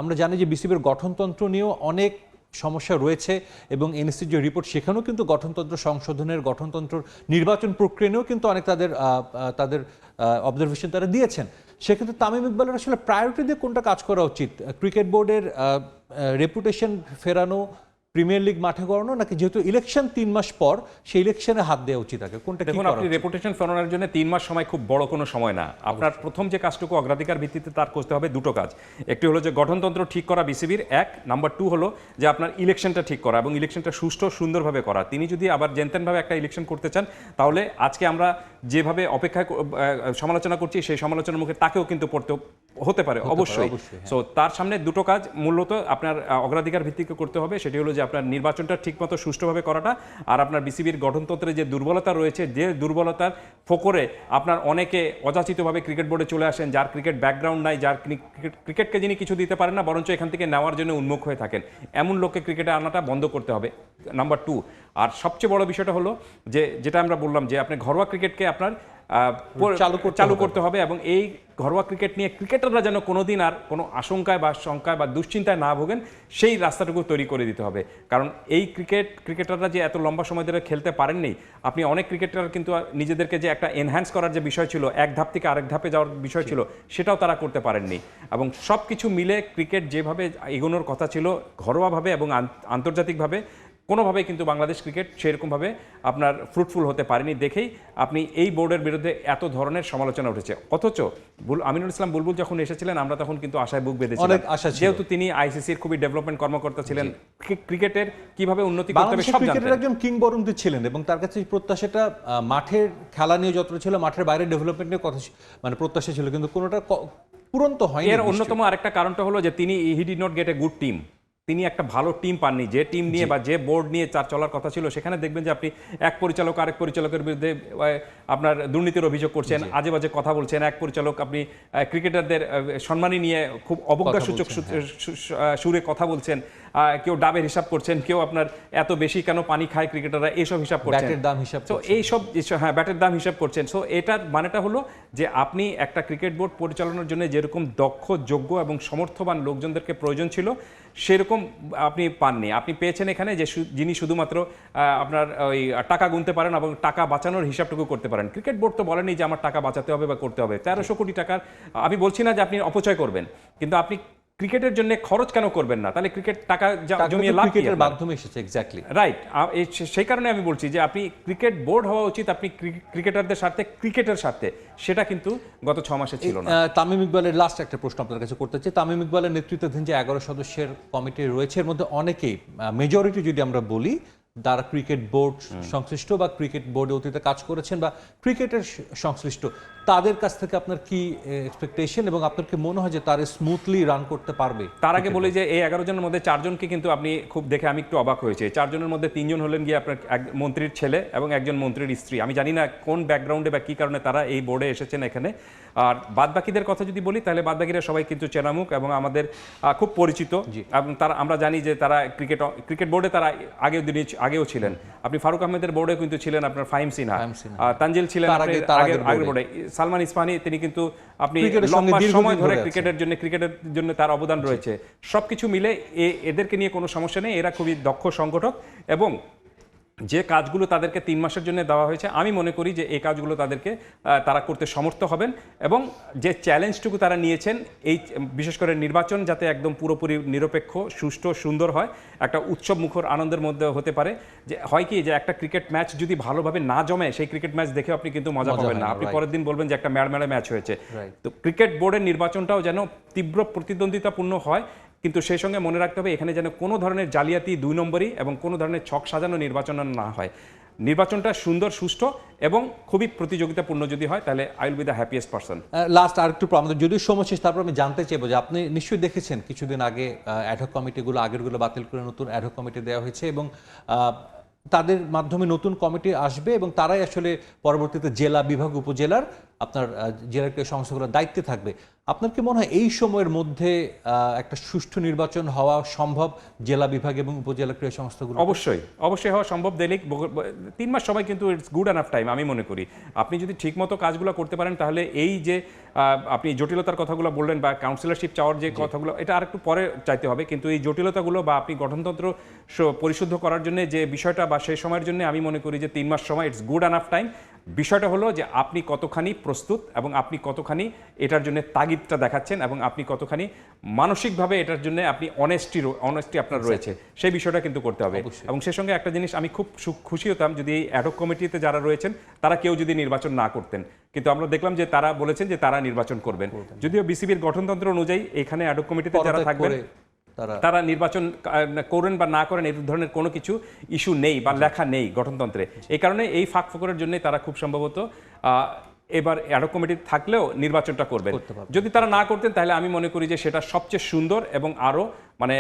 আমরা জানি যে বিসিবির গঠনতন্ত্র নিয়েও অনেক সমস্যা রয়েছে, এবং এনএসসির যে রিপোর্ট সেখানেও কিন্তু গঠনতন্ত্র সংশোধনের, গঠনতন্ত্র নির্বাচন প্রক্রিয়া নিয়েও কিন্তু অনেক তাদের অবজারভেশন তারা দিয়েছেন। সেক্ষেত্রে তামিম ইকবালের আসলে প্রায়োরিটি দিয়ে কোনটা কাজ করা উচিত? ক্রিকেট বোর্ডের রেপুটেশন ফেরানো, প্রিমিয়ার লিগ মাঠে গড়ানো, নাকি যেহেতু ইলেকশন 3 মাস পর সেই ইলেকশনে হাত দেওয়া উচিত আগে? কোনটা? দেখুন, আপনি রেপুটেশন ফেরানোর জন্য 3 মাস সময় খুব বড় কোনো সময় না। আপনার প্রথম যে কাজটুকু অগ্রাধিকার ভিত্তিতে তার করতে হবে দুটো কাজ। একটি হলো যে গঠনতন্ত্র ঠিক করা বিসিবির, নাম্বার 2 হলো যে আপনার ইলেকশনটা ঠিক করা এবং ইলেকশনটা সুষ্ঠু সুন্দরভাবে করা। তিনি যদি আবার জেনতেনভাবে একটা ইলেকশন করতে চান, তাহলে আজকে আমরা যেভাবে অপেক্ষায় সমালোচনা করছি, সেই সমালোচনার মুখে তাকেও কিন্তু পড়তে হতে পারে অবশ্যই। সো তার সামনে দুটো কাজ মূলত আপনার অগ্রাধিকার ভিত্তিতে করতে হবে। সেটি হলো যে আপনার নির্বাচনটা ঠিকমতো সুষ্ঠুভাবে করাটা, আর আপনার বিসিবির গঠনতন্ত্রে যে দুর্বলতা রয়েছে, যে দুর্বলতার ফোকরে আপনার অনেকে অযাচিতভাবে ক্রিকেট বোর্ডে চলে আসেন, যার ক্রিকেট ব্যাকগ্রাউন্ড নাই, যার ক্রিকেটকে যিনি কিছু দিতে পারেন না, বরঞ্চ এখান থেকে নেওয়ার জন্য উন্মুখ হয়ে থাকেন, এমন লোককে ক্রিকেটে আনাটা বন্ধ করতে হবে, নাম্বার 2। আর সবচেয়ে বড় বিষয়টা হলো যে যেটা আমরা বললাম যে আপনি ঘরোয়া ক্রিকেটকে আপনার চালু করতে হবে, এবং এই ঘরোয়া ক্রিকেট নিয়ে ক্রিকেটাররা যেন কোনোদিন আর কোনো আশঙ্কায় বা শঙ্কায় বা দুশ্চিন্তায় না ভোগেন, সেই রাস্তাটুকু তৈরি করে দিতে হবে। কারণ এই ক্রিকেটাররা যে এত লম্বা সময় ধরে খেলতে পারেননি, আপনি অনেক ক্রিকেটার কিন্তু নিজেদেরকে যে একটা এনহ্যান্স করার যে বিষয় ছিল, এক ধাপ থেকে আরেক ধাপে যাওয়ার বিষয় ছিল, সেটাও তারা করতে পারেননি। এবং সব কিছু মিলে ক্রিকেট যেভাবে এগোনোর কথা ছিল ঘরোয়াভাবে এবং আন্তর্জাতিকভাবে, কোনোভাবেই কিন্তু বাংলাদেশ ক্রিকেট সেরকমভাবে আপনার ফ্রুটফুল হতে পারেনি দেখেই আপনি এই বোর্ডের বিরুদ্ধে এত ধরনের সমালোচনা উঠেছে। অথচ আমিনুল ইসলাম বুলবুল যখন এসেছিলেন আমরা তখন কিন্তু আশায় বুক বেঁধেছিলাম, অনেক আশা ছিল। যেহেতু তিনি আইসিসির খুবই ডেভেলপমেন্ট কর্মকর্তা ছিলেন, ক্রিকেটের কিভাবে উন্নতি করতে হবে বাংলাদেশের সব ক্রিকেটের জানতেন। একজন কিংবদন্তি ছিলেন এবং তার কাছে প্রত্যাশাটা মাঠের খেলা নিয়ে যতটা ছিল মাঠের বাইরে ডেভেলপমেন্টের কথা মানে প্রত্যাশা ছিল, কিন্তু কোনোটা পূরণ তো হয়নি। এর অন্যতম আরেকটা কারণটা হলো যে তিনি he did not get a good team. তিনি একটা ভালো টিম পাননি। যে টিম নিয়ে বা যে বোর্ড নিয়ে তার চলার কথা ছিল সেখানে দেখবেন যে আপনি এক পরিচালক আরেক পরিচালকের বিরুদ্ধে আপনার দুর্নীতির অভিযোগ করছেন, আজে বাজে কথা বলছেন। এক পরিচালক আপনি ক্রিকেটারদের সম্মানী নিয়ে খুব অবজ্ঞাসূচক সুরে কথা বলছেন, কেউ ডাবের হিসাব করছেন, কেউ আপনার এত বেশি কেন পানি খায় ক্রিকেটাররা এইসব হিসাব করছেন, ব্যাটের দাম হিসাব তো এইসব হ্যাঁ ব্যাটের দাম হিসাব করছেন। সো এটার মানেটা হলো যে আপনি একটা ক্রিকেট বোর্ড পরিচালনার জন্য যেরকম দক্ষ, যোগ্য এবং সমর্থবান লোকজনদেরকে প্রয়োজন ছিল সেরকম আপনি পাননি। আপনি পেয়েছেন এখানে যে যিনি শুধুমাত্র আপনার ওই টাকা গুনতে পারেন এবং টাকা বাঁচানোর হিসাবটুকু করতে পারেন। ক্রিকেট বোর্ড তো বলেনি যে আমার টাকা বাঁচাতে হবে বা করতে হবে। 1300 কোটি টাকার আমি বলছি না যে আপনি অপচয় করবেন, কিন্তু আপনি ক্রিকেটের জন্য খরচ কেন করবেন না? তাহলে ক্রিকেট টাকা জমিয়ে লাভ কি? ক্রিকেটের মাধ্যমে এসেছে এক্স্যাক্টলি রাইট। সেই কারণে আমি বলছি যে আপনি ক্রিকেট বোর্ড হওয়া উচিত আপনি ক্রিকেটারদের স্বার্থে, ক্রিকেটের স্বার্থে। সেটা কিন্তু গত 6 মাসে ছিল না। তামিম ইকবালের লাস্ট একটা প্রশ্ন আপনার কাছে করতে চাই। তামিম ইকবালের নেতৃত্বাধীন যে 11 সদস্যের কমিটি রয়েছে এর মধ্যে অনেকেই, মেজরিটি যদি আমরা বলি, যারা ক্রিকেট বোর্ড সংশ্লিষ্ট বা ক্রিকেট বোর্ডে অতীতে কাজ করেছেন বা ক্রিকেটের সংশ্লিষ্ট, তাদের কাছ থেকে আপনার কি এক্সপেকটেশন এবং আপনার কি মনে হয় যে তারা স্মুথলি রান করতে পারবে? তার আগে বলি যে এই 11 জনের মধ্যে 4 জনকে কিন্তু আপনি খুব দেখে আমি একটু অবাক হয়েছি। 4 জনের মধ্যে 3 জন হলেন গিয়ে আপনার এক মন্ত্রীর ছেলে এবং একজন মন্ত্রীর স্ত্রী। আমি জানি না কোন ব্যাকগ্রাউন্ডে বা কি কারণে তারা এই বোর্ডে এসেছেন এখানে। আর বাদবাকিদের কথা যদি বলি তাহলে বাদবাকিরা সবাই কিন্তু চেনামুখ এবং আমাদের খুব পরিচিত, এবং তারা আমরা জানি যে তারা ক্রিকেট বোর্ডে তারা আগেও ছিলেন। আপনি ফারুক আহমেদের বোর্ডে কিন্তু ছিলেন আপনার ফাহিম সিনহা, তানজিল ছিলেন আগের বোর্ডে, সালমান ইসমানি তিনি কিন্তু আপনি লম্বা সময় ধরে ক্রিকেটের জন্য তার অবদান রয়েছে। সবকিছু মিলে এদেরকে নিয়ে কোনো সমস্যা নেই। এরা খুবই দক্ষ সংগঠক এবং যে কাজগুলো তাদেরকে 3 মাসের জন্য দেওয়া হয়েছে আমি মনে করি যে এই কাজগুলো তারা করতে সমর্থ হবেন। এবং যে চ্যালেঞ্জটুকু তারা নিয়েছেন, এই বিশেষ করে নির্বাচন যাতে একদম পুরোপুরি নিরপেক্ষ, সুষ্ঠু, সুন্দর হয়, একটা উৎসব মুখর আনন্দের মধ্যে হতে পারে। যে হয় কি যে একটা ক্রিকেট ম্যাচ যদি ভালোভাবে না জমে সেই ক্রিকেট ম্যাচ দেখে আপনি কিন্তু মজা পাবেন না। আপনি পরের দিন বলবেন যে একটা ম্যাড়মেড়ে ম্যাচ হয়েছে। তো ক্রিকেট বোর্ডের নির্বাচনটাও যেন তীব্র প্রতিদ্বন্দ্বিতাপূর্ণ হয়, কিন্তু সেই সঙ্গে মনে রাখতে হবে এখানে যেন কোনো ধরনের জালিয়াতি, 2 নম্বরই এবং কোনো ধরনের ছক সাজানো নির্বাচন না হয়। নির্বাচনটা সুন্দর, সুষ্ঠু এবং খুবই প্রতিযোগিতাপূর্ণ যদি হয় তাহলে I will be the happiest person. Last আর একটু আমাদের যদিও সময় শেষ, তারপর আমি জানতে চাইবো যে আপনি নিশ্চয়ই দেখেছেন কিছুদিন আগে অ্যাডহক কমিটিগুলো আগেরগুলো বাতিল করে নতুন অ্যাডহক কমিটি দেওয়া হয়েছে এবং তাদের মাধ্যমে নতুন কমিটি আসবে এবং তারাই আসলে পরবর্তীতে জেলা, বিভাগ, উপজেলার আপনার জেলার সংস্থাগুলোর দায়িত্বে থাকবে। আপনার কি মনে হয় এই সময়ের মধ্যে একটা সুষ্ঠু নির্বাচন হওয়া সম্ভব জেলা, বিভাগ এবং উপজেলা ক্রীড়া সংস্থাগুলো? অবশ্যই হওয়া সম্ভব। 3 মাস সময় কিন্তু ইটস গুড এনাফ টাইম আমি মনে করি। আপনি যদি ঠিকমতো কাজগুলো করতে পারেন তাহলে এই যে আপনি জটিলতার কথাগুলো বললেন বা কাউন্সিলরশিপ চাওয়ার যে কথাগুলো, এটা আরেকটু পরে চাইতে হবে, কিন্তু এই জটিলতাগুলো বা আপনি গঠনতন্ত্র পরিশুদ্ধ করার জন্য যে বিষয়টা বা সেই সময়ের জন্য আমি মনে করি যে 3 মাস সময় ইটস গুড এনাফ টাইম। বিষয়টা হলো যে আপনি কতখানি প্রস্তুত এবং আপনি কতখানি এটার জন্য তাগিদটা দেখাচ্ছেন এবং আপনি কতখানি মানসিকভাবে এটার জন্য আপনি অনেস্টি আপনার রয়েছে, সেই বিষয়টা কিন্তু করতে হবে। এবং সেই সঙ্গে একটা জিনিস আমি খুব খুশি হতাম যদি অ্যাডহক কমিটিতে যারা রয়েছেন তারা কেউ যদি নির্বাচন না করতেন, কিন্তু আমরা দেখলাম যে তারা বলেছেন যে তারা নির্বাচন করবেন। যদিও বিসিবির গঠনতন্ত্র অনুযায়ী এখানে অ্যাডহক কমিটিতে যারা থাকবেন তারা নির্বাচন করেন বা না করেন এই ধরনের কোনো কিছু ইস্যু নেই বা লেখা নেই গঠনতন্ত্রে। এই কারণে এই ফাঁক ফোকরের জন্য তারা খুব সম্ভবত এবার অ্যাডহক কমিটি থাকলেও নির্বাচনটা করবেন। যদি তারা না করতেন তাহলে আমি মনে করি যে সেটা সবচেয়ে সুন্দর এবং আরো মানে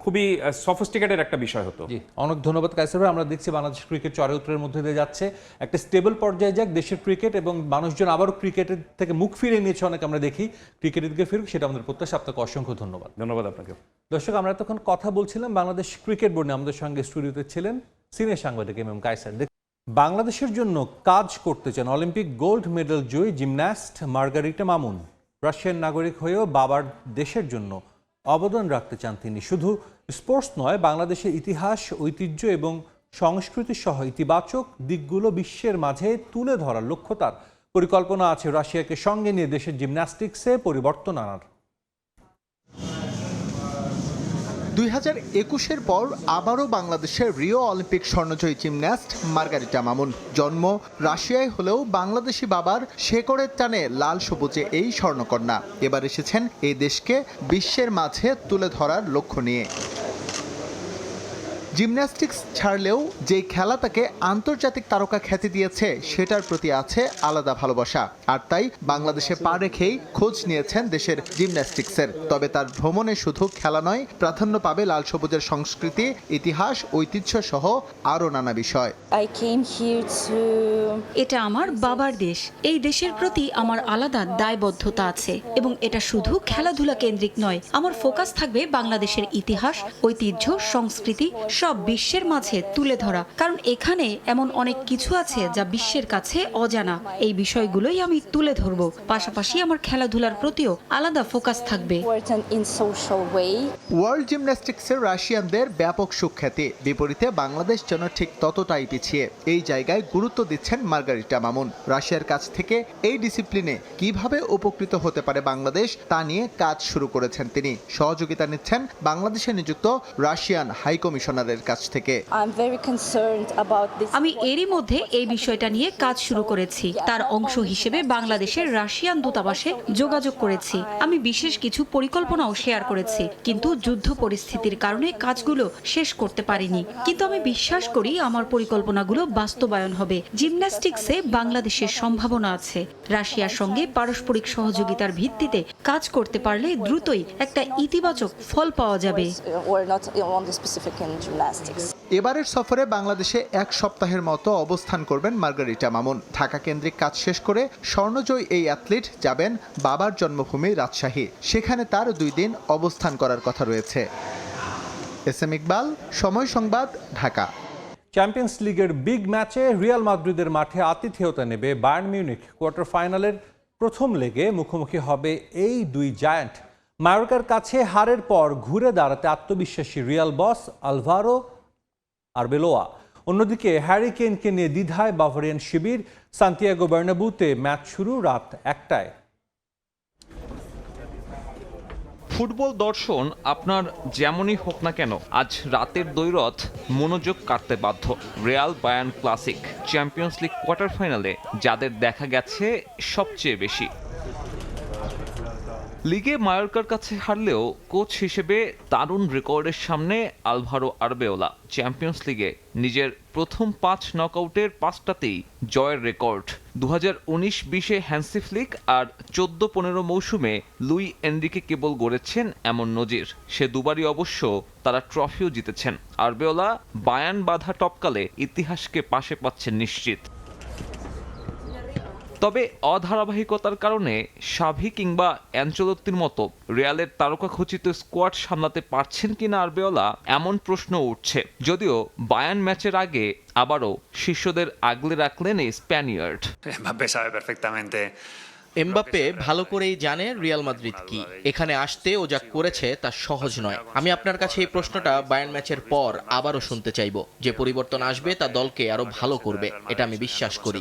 খুবই সফিস্টিকেটেড একটা বিষয় হতো। অনেক ধন্যবাদ কায়সার ভাই। আমরা দেখছি বাংলাদেশ ক্রিকেট চড়ে উত্তরের মধ্যে দিয়ে যাচ্ছে, একটা স্টেবল পর্যায়ে যাক দেশের ক্রিকেট এবং মানুষজন আবারও ক্রিকেটের থেকে মুখ ফিরিয়ে নিয়েছে অনেক, আমরা দেখি ক্রিকেটের দিকে ফিরুক, সেটা আমাদের প্রত্যাশা। আপনাকে অসংখ্য ধন্যবাদ। ধন্যবাদ আপনাকে। দর্শক, আমরা এতক্ষণ কথা বলছিলাম বাংলাদেশ ক্রিকেট বোর্ড নিয়ে। আমাদের সঙ্গে স্টুডিওতে ছিলেন সিনিয়র সাংবাদিক এম কায়সার। বাংলাদেশের জন্য কাজ করতে চান অলিম্পিক গোল্ড মেডেল জয়ী জিমন্যাস্ট মার্গারিটা মামুন। রাশিয়ান নাগরিক হয়েও বাবার দেশের জন্য অবদান রাখতে চান তিনি। শুধু স্পোর্টস নয়, বাংলাদেশের ইতিহাস, ঐতিহ্য এবং সংস্কৃতি সহ ইতিবাচক দিকগুলো বিশ্বের মাঝে তুলে ধরার লক্ষ্য তার। পরিকল্পনা আছে রাশিয়াকে সঙ্গে নিয়ে দেশের জিমন্যাস্টিক্সে পরিবর্তন আনার। 2021-এর পর আবারও বাংলাদেশের Rio Olympic স্বর্ণজয়ী gymnast Margarita Mamun. জন্ম রাশিয়ায় হলেও বাংলাদেশি বাবার শেকড়ের টানে লাল সবুজে এই স্বর্ণকন্যা এবার এসেছেন এই দেশকে বিশ্বের মাঝে তুলে ধরার লক্ষ্য নিয়ে। জিমন্যাস্টিক্স ছাড়লেও যেই খেলা তাকে আন্তর্জাতিক তারকা খ্যাতি দিয়েছে সেটার প্রতি আছে আলাদা ভালোবাসা, আর তাই বাংলাদেশে পা রেখেই খোঁজ নিয়েছেন দেশের জিমন্যাস্টিক্সের। তবে তার ভ্রমণে শুধু খেলা নয়, প্রাধান্য পাবে লাল সবুজের সংস্কৃতি, ইতিহাস, ঐতিহ্য সহ আরও নানা বিষয়। এটা আমার বাবার দেশ। এই দেশের প্রতি আমার আলাদা দায়বদ্ধতা আছে এবং এটা শুধু খেলাধুলা কেন্দ্রিক নয়। আমার ফোকাস থাকবে বাংলাদেশের ইতিহাস, ঐতিহ্য, সংস্কৃতি সব বিশ্বের মাঝে তুলে ধরা, কারণ এখানে এমন অনেক কিছু আছে যা বিশ্বের কাছে অজানা। এই বিষয়গুলোই আমি তুলে ধরব। পাশাপাশি আমার খেলাধুলার প্রতিও আলাদা ফোকাস থাকবে। ওয়ার্ল্ড জিমন্যাস্টিক্সের রাশিয়ানদের ব্যাপক সুখ্যাতি, বিপরীতে বাংলাদেশ যেন ঠিক ততটাই পিছিয়ে। এই জায়গায় গুরুত্ব দিচ্ছেন মার্গারিটা মামুন। রাশিয়ার কাছ থেকে এই ডিসিপ্লিনে কিভাবে উপকৃত হতে পারে বাংলাদেশ তা নিয়ে কাজ শুরু করেছেন তিনি। সহযোগিতা নিচ্ছেন বাংলাদেশে নিযুক্ত রাশিয়ান হাই কমিশনারের কাছ থেকে। আমি এরই মধ্যে এই বিষয়টা নিয়ে কাজ শুরু করেছি। তার অংশ হিসেবে বাংলাদেশের রাশিয়ান দূতাবাসে যোগাযোগ করেছি। আমি বিশেষ কিছু পরিকল্পনাও শেয়ার করেছি, কিন্তু যুদ্ধ পরিস্থিতির কারণে কাজগুলো শেষ করতে পারিনি। কিন্তু আমি বিশ্বাস করি আমার পরিকল্পনাগুলো বাস্তবায়ন হবে। জিমন্যাস্টিক্সে বাংলাদেশের সম্ভাবনা আছে। রাশিয়ার সঙ্গে পারস্পরিক সহযোগিতার ভিত্তিতে কাজ করতে পারলে দ্রুতই একটা ইতিবাচক ফল পাওয়া যাবে। এবারের সফরে বাংলাদেশে এক সপ্তাহের মতো অবস্থান করবেন মার্গারিটা মামুন। ঢাকা কেন্দ্রিক কাজ শেষ করে স্বর্ণজয়ী এই অ্যাথলিট যাবেন বাবার জন্মভূমি রাজশাহী। সেখানে তার 2 দিন অবস্থান করার কথা রয়েছে। এস.এম. ইকবাল, সময় সংবাদ, ঢাকা। চ্যাম্পিয়ন্স লিগের বিগ ম্যাচে রিয়াল মাদ্রিদের মাঠে আতিথেয়তা নেবে বায়ার্ন মিউনিখ। কোয়ার্টার ফাইনালের প্রথম লেগে মুখোমুখি হবে এই 2 জায়ান্ট। মায়োর্কার কাছে হারের পর ঘুরে দাঁড়াতে আত্মবিশ্বাসী রিয়াল বস আলভারো আরবেলোয়া। অন্যদিকে হ্যারি কেইনকে নিয়ে দ্বিধায় বাভারিয়ান শিবির। সান্তিয়াগো বার্নাব্যুতে ম্যাচ শুরু রাত 1টায়। ফুটবল দর্শন আপনার যেমনই হোক না কেন, আজ রাতের দ্বৈরথ মনোযোগ কাটতে বাধ্য। Real Bayern classic champions league quarter ফাইনালে যাদের দেখা গেছে সবচেয়ে বেশি। লিগে মায়োর্কার কাছে হারলেও কোচ হিসেবে দারুণ রেকর্ডের সামনে আলভারো আরবেওলা। চ্যাম্পিয়ন্স লিগে নিজের প্রথম 5 নকআউটের 5টাতেই জয়ের রেকর্ড। 2019-20-এ হ্যান্সি ফ্লিক আর 14-15 মৌসুমে লুই এনরিকে কেবল গড়েছেন এমন নজির। সে দুবারই অবশ্য তারা ট্রফিও জিতেছেন। আরবেওলা বায়ার্ন বাধা টপকালে ইতিহাসকে পাশে পাচ্ছেন নিশ্চিত। তবে অধারাবাহিকতার কারণে সাভি কিংবা অ্যানচেলোত্তির মতো রিয়ালের তারকাখচিত স্কোয়াড সামলাতে পারছেন কিনা আরবেওলা, এমন প্রশ্ন উঠছে। যদিও বায়ার্ন ম্যাচের আগে আবারও শিষ্যদের আগলে রাখলেন এই স্প্যানিয়ার্ড। এমবাপ্পে ভালো করেই জানে রিয়াল মাদ্রিদ কি। এখানে আসতে ও যা করেছে তা সহজ নয়। আমি আপনার কাছে এই প্রশ্নটা বায়ার্ন ম্যাচের পর আবারও শুনতে চাইবো। যে পরিবর্তন আসবে তা দলকে আরো ভালো করবে, এটা আমি বিশ্বাস করি।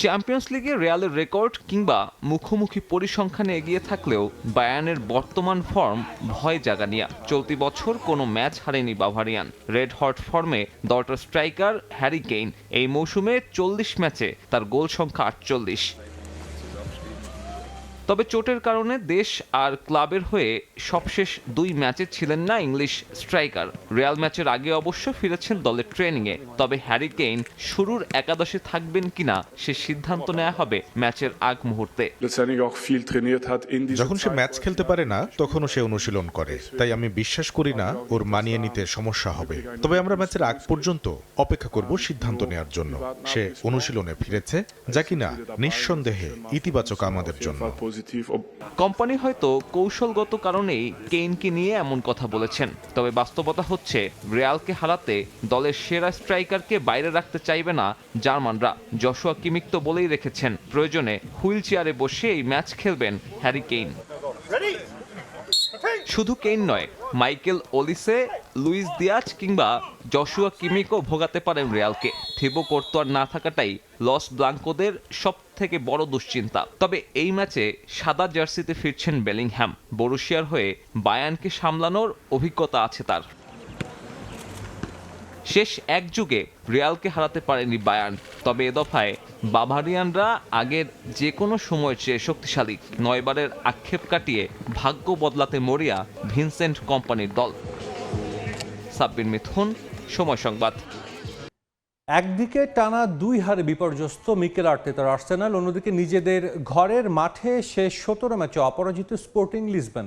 চ্যাম্পিয়ন্স লিগে রিয়ালের রেকর্ড কিংবা মুখোমুখি পরিসংখ্যানে এগিয়ে থাকলেও বায়ার্নের বর্তমান ফর্ম ভয় জাগানিয়া। চলতি বছর কোনো ম্যাচ হারেনি বাভারিয়ান। রেড হট ফর্মে দলটার স্ট্রাইকার হ্যারি কেইন। এই মৌসুমে 40 ম্যাচে তার গোল সংখ্যা 48। তবে চোটের কারণে দেশ আর ক্লাবের হয়ে সবশেষ 2 ম্যাচে ছিলেন না ইংলিশ স্ট্রাইকার। রিয়াল ম্যাচের আগে অবশ্য ফিরেছেন দলের ট্রেনিংয়ে। তবে হ্যারি কেইন শুরুর একাদশে থাকবেন কিনা সে সিদ্ধান্ত নেওয়া হবে ম্যাচের আগ মুহূর্তে। যখন সে ম্যাচ খেলতে পারে না তখনও সে অনুশীলন করে, তাই আমি বিশ্বাস করি না ওর মানিয়ে নিতে সমস্যা হবে। তবে আমরা ম্যাচের আগ পর্যন্ত অপেক্ষা করব সিদ্ধান্ত নেওয়ার জন্য। সে অনুশীলনে ফিরেছে, যা কিনা নিঃসন্দেহে ইতিবাচক আমাদের জন্য। কোম্পানি হয়তো কৌশলগত কারণেই কেইনকে নিয়ে এমন কথা বলেছেন। তবে বাস্তবতা হচ্ছে রিয়ালকে হারাতে দলের সেরা স্ট্রাইকারকে বাইরে রাখতে চাইবে না জার্মানরা। জশুয়া কিমিক তো বলেই রেখেছেন প্রয়োজনে হুইল চেয়ারে বসে এই ম্যাচ খেলবেন হ্যারি কেইন। শুধু কেইন নয়, মাইকেল ওলিসে, লুইস দিয়াজ কিংবা জশুয়া কিমিকও ভোগাতে পারেন রিয়ালকে। থিবো কোর্তোয়ার না থাকাটাই লস ব্লাঙ্কোদের সব থেকে বড় দুশ্চিন্তা। তবে এই ম্যাচে সাদা জার্সিতে ফিরছেন বেলিংহ্যাম। বরুশিয়ার হয়ে বায়ার্নকে সামলানোর অভিজ্ঞতা আছে তার। শেষ এক যুগে রিয়ালকে হারাতে পারেনি বায়ার্ন, তবে এ দফায় বাভারিয়ানরা আগের যে কোনো সময়ের চেয়ে শক্তিশালী। 9 বারের আক্ষেপ কাটিয়ে ভাগ্য বদলাতে মরিয়া ভিনসেন্ট কোম্পানির দল। সাব্বির মিথুন, সময় সংবাদ। একদিকে টানা 2 হারে বিপর্যস্ত মিকেল আর্তেতার আর্সেনাল, অন্যদিকে নিজেদের ঘরের মাঠে শেষ 17 ম্যাচে অপরাজিত স্পোর্টিং লিসবন।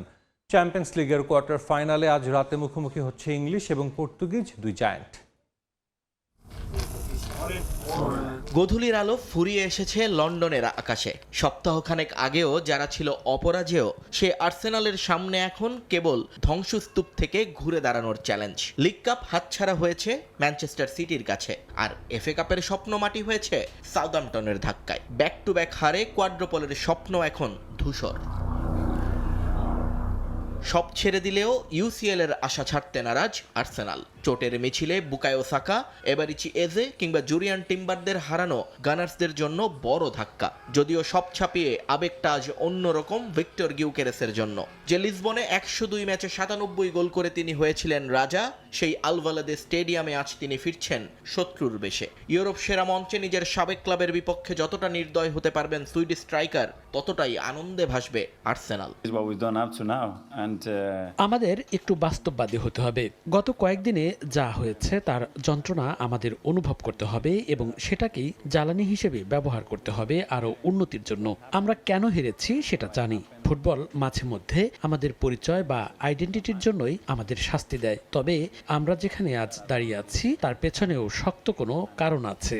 চ্যাম্পিয়ন্স লিগের কোয়ার্টার ফাইনালে আজ রাতে মুখোমুখি হচ্ছে ইংলিশ এবং পর্তুগিজ দুই জায়ান্ট। গোধূলির আলো ফুরিয়ে এসেছে লন্ডনের আকাশে। সপ্তাহখানেক আগেও যারা ছিল অপরাজেয়, সে আর্সেনালের সামনে এখন কেবল ধ্বংসস্তূপ থেকে ঘুরে দাঁড়ানোর চ্যালেঞ্জ। লিগ কাপ হাতছাড়া হয়েছে ম্যানচেস্টার সিটির কাছে, আর এফএ কাপের স্বপ্ন মাটি হয়েছে সাউদাম্পটনের ধাক্কায়। ব্যাক টু ব্যাক হারে কোয়াড্রোপলের স্বপ্ন এখন ধূসর। সব ছেড়ে দিলেও ইউসিএল এর আশা ছাড়তে নারাজ আর্সেনাল। চোটের মিছিলে বুকায়ো সাকা, এবারিচি এজে কিংবা জুরিয়ান টিম্বারদের হারানো গানার্সদের জন্য বড় ধাক্কা। যদিও সব ছাপিয়ে আবেগটা আজ অন্যরকম ভিক্টর গিউকেরেসের জন্য, যে লিসবনে 102 ম্যাচে 97 গোল করে তিনি হয়েছিলেন রাজা। সেই আলভালাদে স্টেডিয়ামে আজ তিনি ফিরছেন শত্রুর বেশে। ইউরোপ সেরা মঞ্চে নিজের সাবেক ক্লাবের বিপক্ষে যতটা নির্দয় হতে পারবেন সুইডিশ স্ট্রাইকার, ততটাই আনন্দে ভাসবে আর্সেনাল। আমাদের একটু বাস্তববাদী হতে হবে। গত কয়েকদিনে যা হয়েছে তার যন্ত্রণা আমাদের অনুভব করতে হবে এবং সেটাকেই জ্বালানি হিসেবে ব্যবহার করতে হবে আরো উন্নতির জন্য। আমরা কেন হেরেছি সেটা জানি। ফুটবল মাঝে মধ্যে আমাদের পরিচয় বা আইডেন্টিটির জন্যই আমাদের শাস্তি দেয়, তবে আমরা যেখানে আজ দাঁড়িয়ে আছি তার পেছনেও শক্ত কোনো কারণ আছে।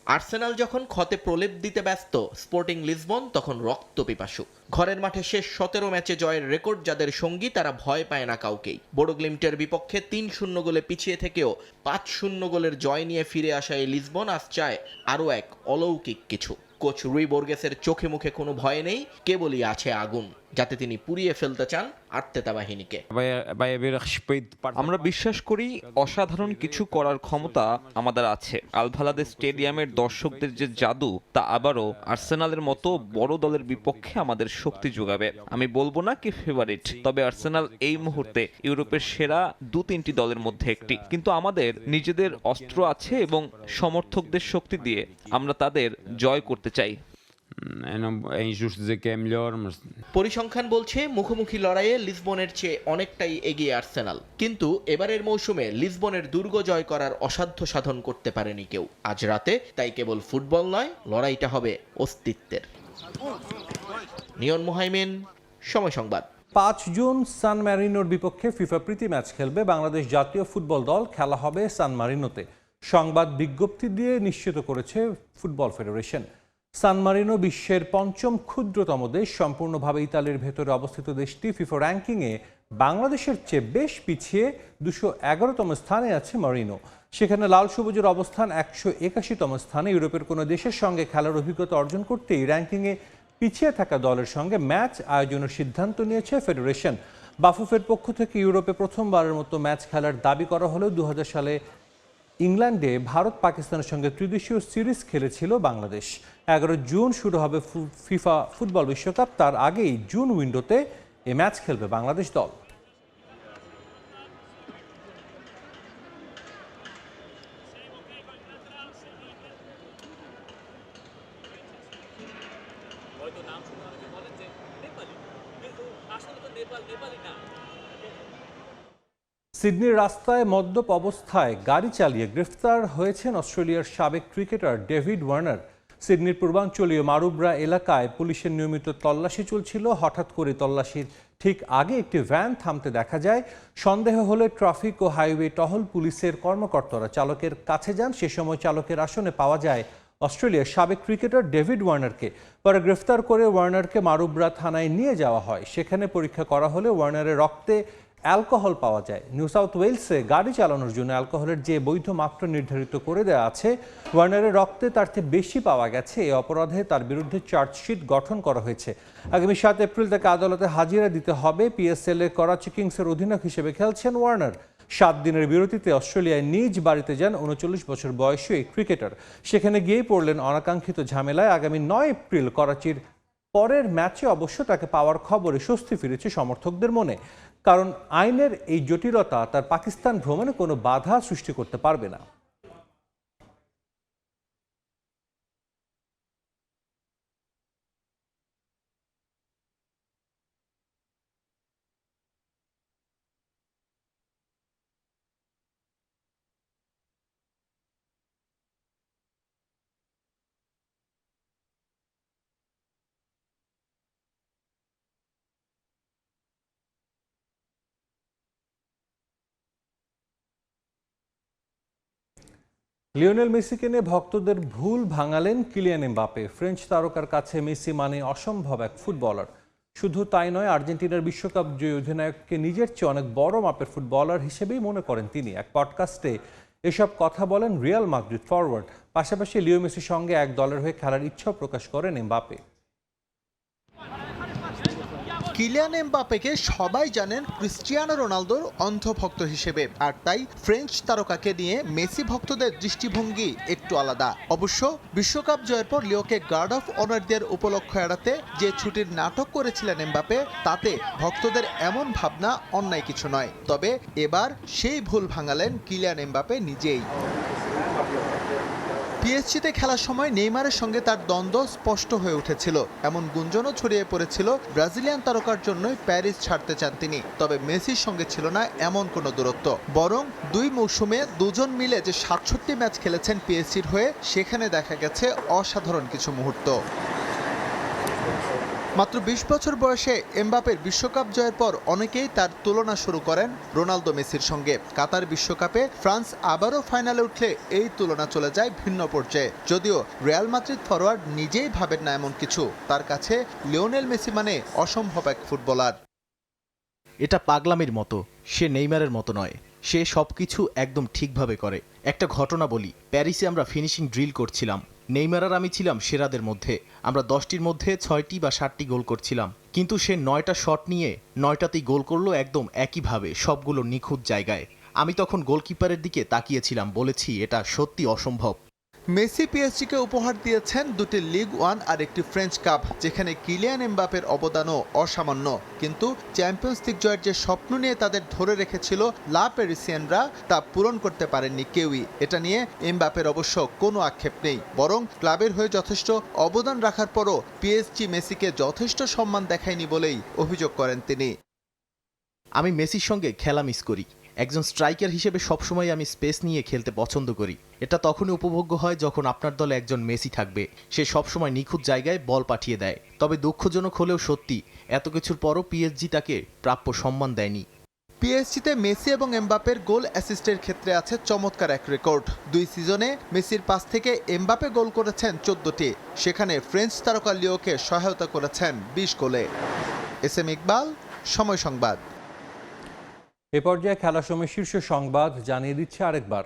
আর্সেনাল যখন ক্ষতে প্রলেপ দিতে ব্যস্ত, স্পোর্টিং লিসবন তখন রক্ত পিপাসু। ঘরের মাঠে শেষ 17 ম্যাচে জয়ের রেকর্ড যাদের সঙ্গী, তারা ভয় পায় না কাউকেই। বোডো গ্লিমটের বিপক্ষে 3-0 গোলে পিছিয়ে থেকেও 5-0 গোলের জয় নিয়ে ফিরে আসা এই লিসবন আজ চায় আরও এক অলৌকিক কিছু। কোচ রুই বোর্গেসের চোখে মুখে কোনো ভয় নেই, কেবলই আছে আগুন, যাতে তিনি পুড়িয়ে ফেলতে চান আর্তেতা বাহিনীকে। আমরা বিশ্বাস করি অসাধারণ কিছু করার ক্ষমতা আমাদের আছে। আলভালাদে স্টেডিয়ামের দর্শকদের যে জাদু, তা আবারও আর্সেনালের মতো বড় দলের বিপক্ষে আমাদের শক্তি যোগাবে। আমি বলবো না কি ফেভারিট, তবে আর্সেনাল এই মুহূর্তে ইউরোপের সেরা 2-3টি দলের মধ্যে একটি। কিন্তু আমাদের নিজেদের অস্ত্র আছে এবং সমর্থকদের শক্তি দিয়ে আমরা তাদের জয় করতে চাই। পরিসংখ্যান বলছে মুখোমুখি লড়াইয়ে লিসবনের চেয়ে অনেকটাই এগিয়ে আর্সেনাল, কিন্তু এবারের মৌসুমে লিসবনের দুর্গ জয় করার অসাধ্য সাধন করতে পারেনি কেউ। আজ রাতে তাই কেবল ফুটবল নয়, লড়াইটা হবে অস্তিত্বের। নিয়ন মুহাইমিন, সময় সংবাদ। 5 জুন সান মারিনোর বিপক্ষে ফিফা প্রীতি ম্যাচ খেলবে বাংলাদেশ জাতীয় ফুটবল দল। খেলা হবে সান মারিনোতে, সংবাদ বিজ্ঞপ্তি দিয়ে নিশ্চিত করেছে ফুটবল ফেডারেশন। সান মারিনো বিশ্বের 5ম ক্ষুদ্রতম দেশ। সম্পূর্ণভাবে ইতালির ভেতরে অবস্থিত দেশটি ফিফা র্যাঙ্কিংয়ে বাংলাদেশের চেয়ে বেশ পিছিয়ে 211তম স্থানে আছে মারিনো। সেখানে লাল সবুজের অবস্থান 181তম স্থানে। ইউরোপের কোনো দেশের সঙ্গে খেলার অভিজ্ঞতা অর্জন করতেই র্যাঙ্কিংয়ে পিছিয়ে থাকা দলের সঙ্গে ম্যাচ আয়োজনের সিদ্ধান্ত নিয়েছে ফেডারেশন। বাফুফের পক্ষ থেকে ইউরোপে প্রথমবারের মতো ম্যাচ খেলার দাবি করা হলেও 2000 সালে ইংল্যান্ডে ভারত পাকিস্তানের সঙ্গে ত্রিদেশীয় সিরিজ খেলেছিল বাংলাদেশ। 11 জুন শুরু হবে ফিফা ফুটবল বিশ্বকাপ। তার আগেই জুন উইন্ডোতে এ ম্যাচ খেলবে বাংলাদেশ দল। সিডনির রাস্তায় মদ্যপ অবস্থায় গাড়ি চালিয়ে গ্রেফতার হয়েছেন অস্ট্রেলিয়ার সাবেক ক্রিকেটার ডেভিড ওয়ার্নার। সিডনির পূর্বাঞ্চলীয় মারুব্রা এলাকায় পুলিশের নিয়মিত তল্লাশি চলছিল। হঠাৎ করে তল্লাশির ঠিক আগে একটি ভ্যান থামতে দেখা যায়। সন্দেহ হলে ট্রাফিক ও হাইওয়ে টহল পুলিশের কর্মকর্তারা চালকের কাছে যান। সে সময় চালকের আসনে পাওয়া যায় অস্ট্রেলিয়ার সাবেক ক্রিকেটার ডেভিড ওয়ার্নারকে। পরে গ্রেফতার করে ওয়ার্নারকে মারুব্রা থানায় নিয়ে যাওয়া হয়। সেখানে পরীক্ষা করা হলে ওয়ার্নারের রক্তে অ্যালকোহল পাওয়া যায়। নিউ সাউথ ওয়েলসে গাড়ি চালানোর জন্য অ্যালকোহলের যে বৈধ মাত্রা নির্ধারিত করে দেওয়া আছে, ওয়ার্নারের রক্তে তার চেয়ে বেশি পাওয়া গেছে। এই অপরাধে তার বিরুদ্ধে চার্জশিট গঠন করা হয়েছে। আগামী 7 এপ্রিল তাকে আদালতে হাজিরা দিতে হবে। পিএসএল এ করাচি কিংসের অধিনায়ক হিসেবে খেলছেন ওয়ার্নার। 7 দিনের বিরতিতে অস্ট্রেলিয়ায় নিজ বাড়িতে যান 39 বছর বয়সী এই ক্রিকেটার। সেখানে গিয়েই পড়লেন অনাকাঙ্ক্ষিত ঝামেলায়। আগামী 9 এপ্রিল করাচির পরের ম্যাচে অবশ্য তাকে পাওয়ার খবরে স্বস্তি ফিরেছে সমর্থকদের মনে, কারণ আইনের এই জটিলতা তার পাকিস্তান ভ্রমণে কোনো বাধা সৃষ্টি করতে পারবে না। লিওনেল মেসিকে নিয়ে ভক্তদের ভুল ভাঙালেন কিলিয়ান এমবাপে। ফ্রেঞ্চ তারকার কাছে মেসি মানে অসম্ভব এক ফুটবলার। শুধু তাই নয়, আর্জেন্টিনার বিশ্বকাপ জয়ী অধিনায়ককে নিজের চেয়ে অনেক বড় মাপের ফুটবলার হিসেবেই মনে করেন তিনি। এক পডকাস্টে এসব কথা বলেন রিয়াল মাদ্রিদ ফরওয়ার্ড। পাশাপাশি লিও মেসির সঙ্গে এক দলের হয়ে খেলার ইচ্ছাও প্রকাশ করেন এমবাপে। কিলিয়ান এমবাপেকে সবাই জানেন ক্রিস্টিয়ানো রোনালদোর অন্ধভক্ত হিসেবে, আর তাই ফ্রেঞ্চ তারকাকে নিয়ে মেসি ভক্তদের দৃষ্টিভঙ্গি একটু আলাদা। অবশ্য বিশ্বকাপ জয়ের পর লিওকে গার্ড অফ অনার দেওয়ার উপলক্ষ এড়াতে যে ছুটির নাটক করেছিলেন এমবাপে, তাতে ভক্তদের এমন ভাবনা অন্যায় কিছু নয়। তবে এবার সেই ভুল ভাঙালেন কিলিয়ান এমবাপে নিজেই। পিএসজিতে খেলার সময় নেইমারের সঙ্গে তার দ্বন্দ্ব স্পষ্ট হয়ে উঠেছিল। এমন গুঞ্জনও ছড়িয়ে পড়েছিল ব্রাজিলিয়ান তারকার জন্যই প্যারিস ছাড়তে চান তিনি। তবে মেসির সঙ্গে ছিল না এমন কোনো দূরত্ব, বরং 2 মৌসুমে দুজন মিলে যে 67 ম্যাচ খেলেছেন পিএসজির হয়ে, সেখানে দেখা গেছে অসাধারণ কিছু মুহূর্ত। মাত্র 20 বছর বয়সে এমবাপের বিশ্বকাপ জয়ের পর অনেকেই তার তুলনা শুরু করেন রোনালদো মেসির সঙ্গে। কাতার বিশ্বকাপে ফ্রান্স আবারও ফাইনালে উঠলে এই তুলনা চলে যায় ভিন্ন পর্যায়ে। যদিও রিয়াল মাদ্রিদ ফরওয়ার্ড নিজেই ভাবেন না এমন কিছু। তার কাছে লিওনেল মেসি মানে অসম্ভব এক ফুটবলার। এটা পাগলামির মতো, সে নেইমারের মতো নয়। সে সবকিছু একদম ঠিকভাবে করে। একটা ঘটনা বলি, প্যারিসে আমরা ফিনিশিং ড্রিল করছিলাম। নেইমার আর আমি ছিলাম সেরাদের মধ্যে। আমরা 10টির মধ্যে 6টি বা 7টি গোল করছিলাম, কিন্তু সে 9টা শট নিয়ে 9টাতেই গোল করলো, একদম একইভাবে, সবগুলো নিখুঁত জায়গায়। আমি তখন গোলকিপারের দিকে তাকিয়েছিলাম, বলেছি এটা সত্যি অসম্ভব। মেসি পিএসজিকে উপহার দিয়েছেন 2টি লিগ 1 আর একটি ফ্রেঞ্চ কাপ, যেখানে কিলিয়ান এমবাপের অবদানও অসামান্য। কিন্তু চ্যাম্পিয়ন্স লিগ জয়ের যে স্বপ্ন নিয়ে তাদের ধরে রেখেছিল লা প্যারিসিয়ানরা, তা পূরণ করতে পারেননি কেউই। এটা নিয়ে এমবাপের অবশ্য কোনো আক্ষেপ নেই, বরং ক্লাবের হয়ে যথেষ্ট অবদান রাখার পরও পিএসজি মেসিকে যথেষ্ট সম্মান দেখায়নি বলেই অভিযোগ করেন তিনি। আমি মেসির সঙ্গে খেলা মিস করি। একজন স্ট্রাইকার হিসেবে সবসময় আমি স্পেস নিয়ে খেলতে পছন্দ করি। এটা তখনই উপভোগ্য হয় যখন আপনার দলে একজন মেসি থাকবে। সে সবসময় নিখুঁত জায়গায় বল পাঠিয়ে দেয়। তবে দুঃখজনক হলেও সত্যি, এত কিছুর পরও পিএসজি তাকে প্রাপ্য সম্মান দেয়নি। পিএসজিতে মেসি এবং এমবাপের গোল অ্যাসিস্টের ক্ষেত্রে আছে চমৎকার এক রেকর্ড। 2 সিজনে মেসির পাস থেকে এমবাপে গোল করেছেন 14টি। সেখানে ফ্রেঞ্চ তারকা লিওকে সহায়তা করেছেন 20 গোলে। SM ইকবাল, সময় সংবাদ। এ পর্যায়ে খেলার সময় শীর্ষ সংবাদ জানিয়ে দিচ্ছে আরেকবার।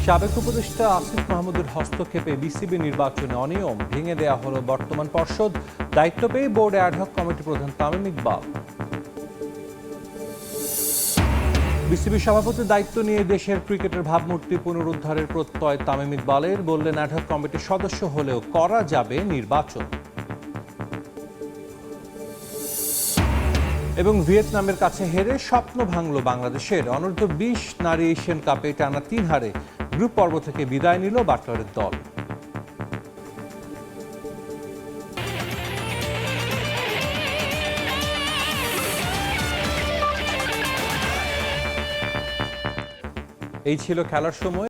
সাবেক উপদেষ্টা আসিফ মাহমুদের হস্তক্ষেপে বিসিবি নির্বাচনে অনিয়ম, ভেঙে দেয়া হলো বর্তমান পর্ষদ। দায়িত্ব পেয়ে বোর্ডে অ্যাডহক কমিটি প্রধান তামিম ইকবাল। বিসিবি সভাপতির দায়িত্ব নিয়ে দেশের ক্রিকেটের ভাবমূর্তি পুনরুদ্ধারের প্রত্যয় তামিম ইকবালের। বললেন, অ্যাডহক কমিটির সদস্য হলেও করা যাবে নির্বাচন। এবং ভিয়েতনামের কাছে হেরে স্বপ্ন ভাঙল বাংলাদেশের। অনূর্ধ্ব 20 নারী এশিয়ান কাপে টানা 3 হারে গ্রুপ পর্ব থেকে বিদায় নিল বাটলারের দল। এই ছিল খেলার সময়।